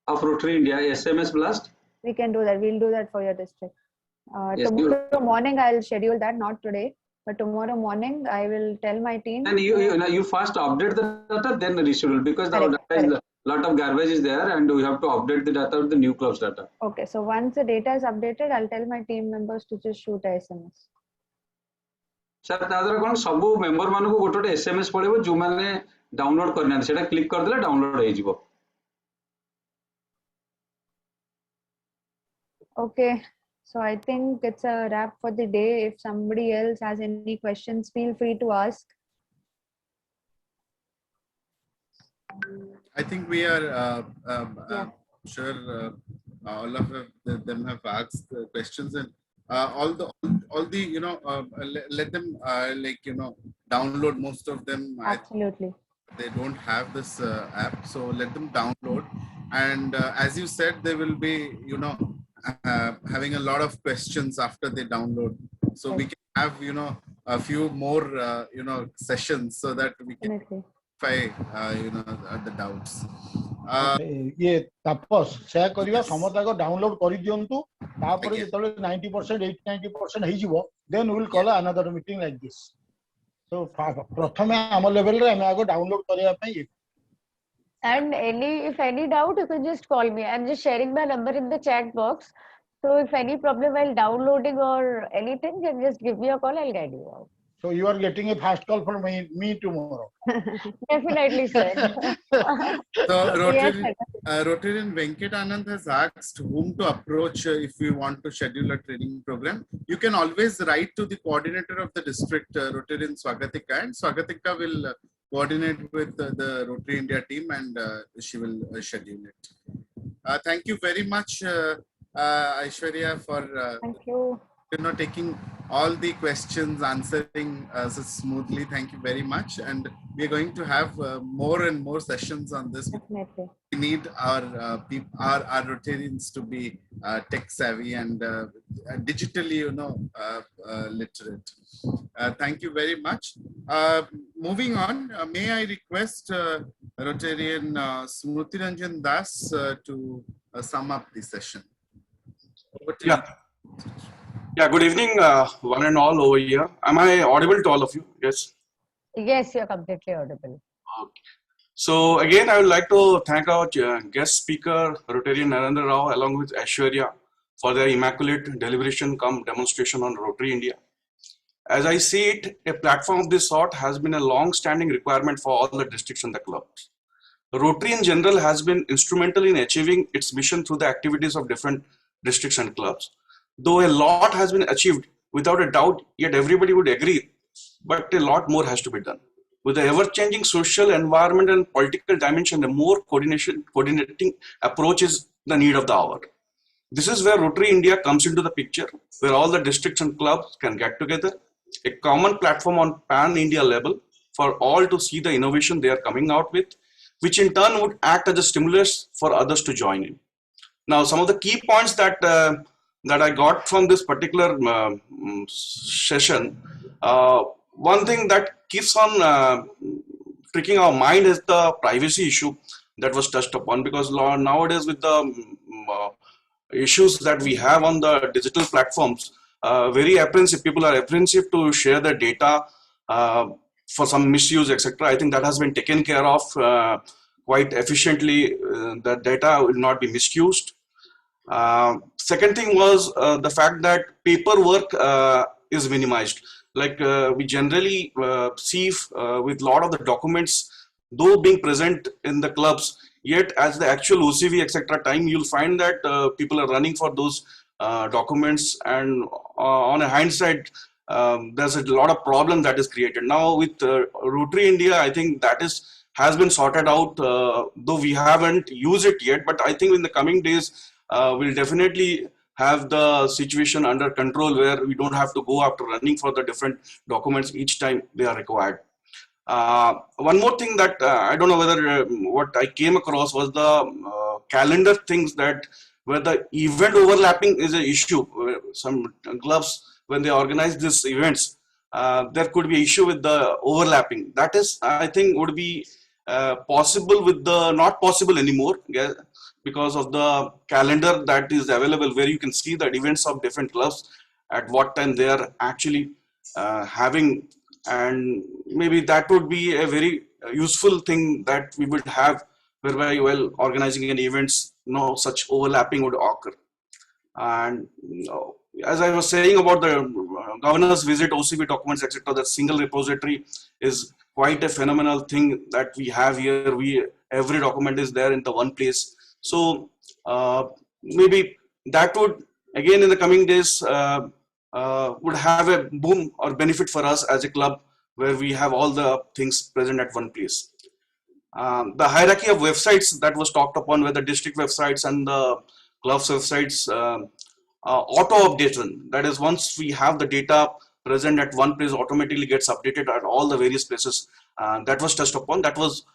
of Rotary India SMS blast? We can do that. We'll do that for your district. Yes, Tomorrow morning, I'll schedule that, not today, but tomorrow morning, I will tell my team. And you first update the data, then reschedule, because the Correct, data is, lot of garbage is there, and we have to update the data with the new clubs data. Okay, so once the data is updated, I'll tell my team members to just shoot a SMS. Sir तादर कौन सबू member मानू को गोटे SMS पड़ेबो जो माने download करना सेटा क्लिक कर देले डाउनलोड हो जिवो. Okay, so I think it's a wrap for the day. If somebody else has any questions, feel free to ask. I think we are Yeah. sure all of them have asked questions, and all the let them download. Most of them Absolutely. they don't have this app, so let them download. And as you said, they will be having a lot of questions after they download, so we can have a few more sessions so that we can Definitely. clarify the doubts. ये तापस share करिया समताको download करि दियंतु तापर Okay. जेतले 90% 80-90% हेइ जिवो then we will call another meeting like this. So प्रथमे हम level रे हम आगो डाउनलोड करिया पई. And if any doubt, you can just call me. I'm just sharing my number in the chat box. So if any problem while downloading or anything, then just give me a call. I'll guide you out. So you are getting a fast call from me tomorrow. Definitely, sir. So Yes, Rotarian Venkat Anand has asked whom to approach if we want to schedule a training program. You can always write to the coordinator of the district, Rotarian Swagatika, and Swagatika will coordinate with the Rotary India team, and she will schedule it. Thank you very much, Aishwarya, for Thank you. taking all the questions, answering so smoothly. Thank you very much, and we are going to have more and more sessions on this. Definitely. We need our our Rotarians to be tech savvy and digitally literate. Thank you very much. Moving on, may I request Rotarian Smruti Ranjan Das to sum up the session. Over to you. Yeah, good evening, one and all over here. Am I audible to all of you? Yes. Yes, you're completely audible. Okay. So again, I would like to thank our guest speaker, Rotarian Narendra Rao, along with Aishwarya, for their immaculate deliberation cum demonstration on Rotary India. As I see it, a platform of this sort has been a long-standing requirement for all the districts and the clubs. Rotary in general has been instrumental in achieving its mission through the activities of different districts and clubs. Though a lot has been achieved, without a doubt, yet everybody would agree, but a lot more has to be done. With the ever-changing social environment and political dimension, a more coordinating approach is the need of the hour. This is where Rotary India comes into the picture, where all the districts and clubs can get together, a common platform on pan-India level for all to see the innovation they are coming out with, which in turn would act as a stimulus for others to join in. Now, some of the key points that I got from this particular session, one thing that keeps on tricking our mind is the privacy issue that was touched upon, because nowadays with the issues that we have on the digital platforms, very apprehensive, people are apprehensive to share their data for some misuse, etc. I think that has been taken care of quite efficiently. The data will not be misused. Second thing was the fact that paperwork is minimized. Like we generally see with a lot of the documents, though being present in the clubs, yet as the actual OCV etc. time, you'll find that people are running for those documents, and on a hindsight, there's a lot of problem that is created. Now with Rotary India, I think that is has been sorted out, though we haven't used it yet. But I think in the coming days, we'll definitely have the situation under control where we don't have to go after running for the different documents each time they are required. One more thing that I don't know whether what I came across was the calendar things, that where the event overlapping is an issue. Some clubs, when they organize these events, there could be an issue with the overlapping. That is, I think, would be possible with the not possible anymore, yeah, because of the calendar that is available, where you can see the events of different clubs at what time they are actually having, and maybe that would be a very useful thing that we would have, whereby while organizing an events, no such overlapping would occur. And as I was saying about the governor's visit, OCB documents, etc., the single repository is quite a phenomenal thing that we have here. Every document is there in the one place. So maybe that would, again, in the coming days, would have a boom or benefit for us as a club, where we have all the things present at one place. The hierarchy of websites that was talked upon, where the district websites and the club's websites, auto updation, that is, once we have the data present at one place, automatically gets updated at all the various places. That was touched upon. That was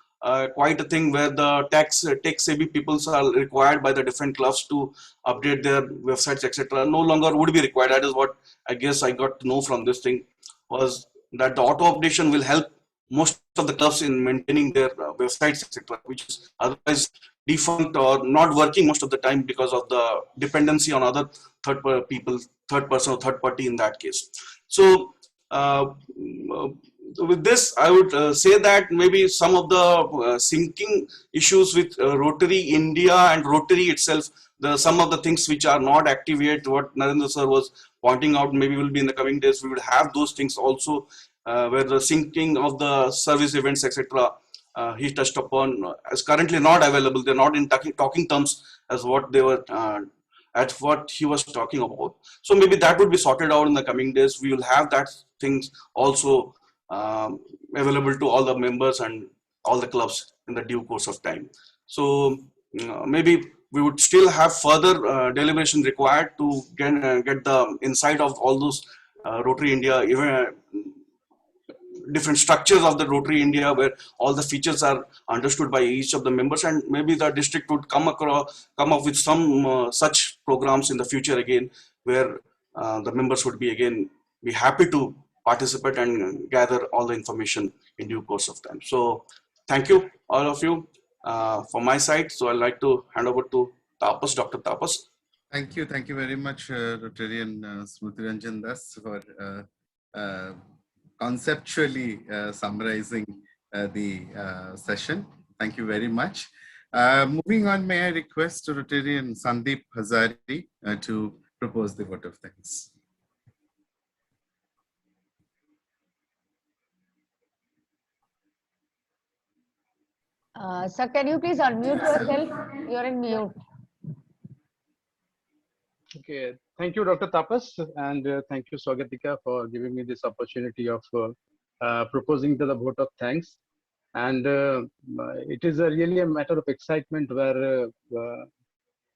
quite a thing, where the tech-savvy peoples are required by the different clubs to update their websites, etc. No longer would be required. That is what I guess I got to know from this thing, was that the auto updation will help most of the clubs in maintaining their websites, etc., which is otherwise defunct or not working most of the time because of the dependency on other third person or third party in that case. So with this, I would say that maybe some of the syncing issues with Rotary India and Rotary itself, some of the things which are not active yet, what Narendra sir was pointing out, maybe will be in the coming days, we would have those things also, where the syncing of the service events, etc., he touched upon, is currently not available. They're not in talking terms as what they were at what he was talking about. So maybe that would be sorted out in the coming days. We will have that things also available to all the members and all the clubs in the due course of time. So maybe we would still have further deliberation required to get the insight of all those Rotary India, even different structures of the Rotary India, where all the features are understood by each of the members, and maybe the district would come up with some such programs in the future again, where the members would be happy to participate and gather all the information in due course of time. So thank you, all of you, from my side. So I'd like to hand over to Tapas, Dr. Tapas. Thank you very much, Rotarian Smriti Ranjan Das, for conceptually summarizing the session. Thank you very much. Moving on, may I request Rotarian Sandeep Hazari to propose the vote of thanks. Sir, can you please unmute yourself? You're in mute. Okay, thank you, Dr. Tapas, and thank you, Swagatika, for giving me this opportunity of proposing the vote of thanks. And it is really a matter of excitement, where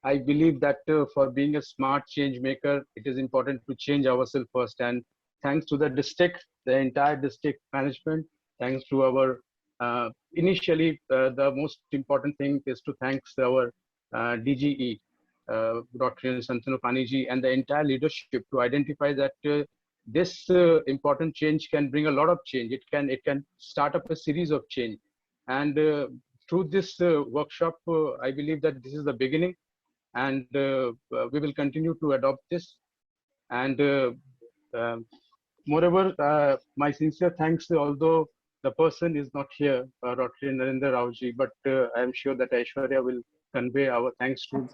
I believe that for being a smart change maker, it is important to change ourselves first. And thanks to the district, the entire district management, thanks to our initially, the most important thing is to thanks our DGE, Dr. Santanu Paniji, and the entire leadership to identify that this important change can bring a lot of change. It can start up a series of change. And through this workshop, I believe that this is the beginning, and we will continue to adopt this. And moreover, my sincere thanks, although the person is not here, Dr. Narendra Raoji, but I am sure that Aishwarya will convey our thanks to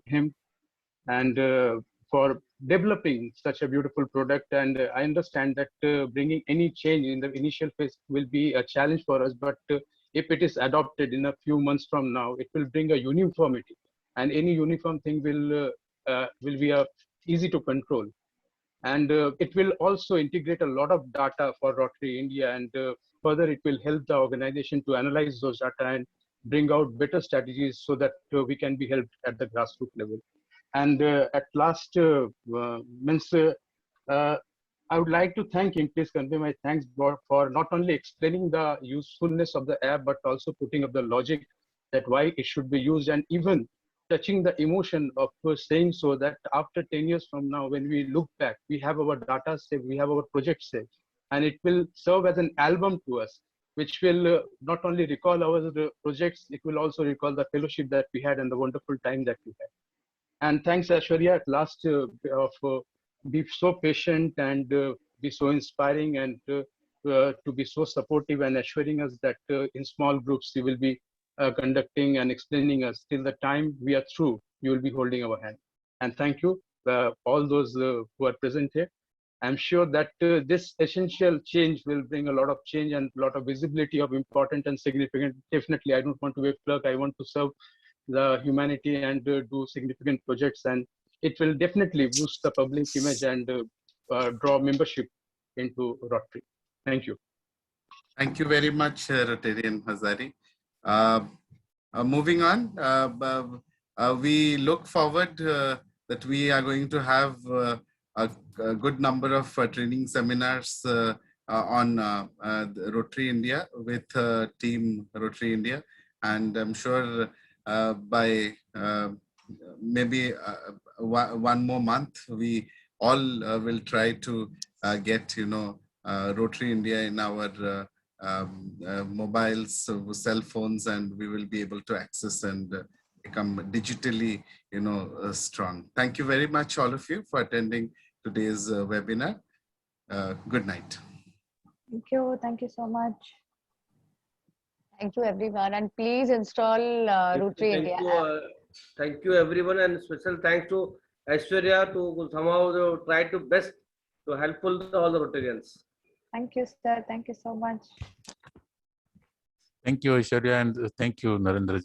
him, and for developing such a beautiful product. And I understand that bringing any change in the initial phase will be a challenge for us, but if it is adopted in a few months from now, it will bring a uniformity, and any uniform thing will be easy to control. And it will also integrate a lot of data for Rotary India, and further it will help the organization to analyze those data and bring out better strategies so that we can be helped at the grassroots level. And at last, I would like to thank him. Please convey my thanks for not only explaining the usefulness of the app, but also putting up the logic that why it should be used, and even touching the emotion of saying so that after 10 years from now, when we look back, we have our data saved, we have our project saved, and it will serve as an album to us, which will not only recall our projects, it will also recall the fellowship that we had and the wonderful time that we had. And thanks, Aishwarya, at last, be so patient and be so inspiring, and to be so supportive and assuring us that in small groups you will be conducting and explaining us till the time we are through. You will be holding our hand. And thank you, all those who are present here. I'm sure that this essential change will bring a lot of change and a lot of visibility of important and significant. Definitely, I don't want to be a clerk. I want to serve the humanity and do significant projects, and it will definitely boost the public image and draw membership into Rotary. Thank you. Thank you very much, Rotarian Hazari. Moving on, we look forward that we are going to have a good number of training seminars on Rotary India with Team Rotary India, and I'm sure by maybe one more month, we all will try to get Rotary India in our mobiles, cell phones, and we will be able to access and become digitally strong. Thank you very much, all of you, for attending today's webinar. Good night. Thank you so much. Thank you, everyone, and please install Rotary India app. Thank you, everyone, and special thanks to Aishwarya to somehow try to best to helpful to all the Rotarians. Thank you, sir. Thank you so much. Thank you, Aishwarya, and thank you, Narendra.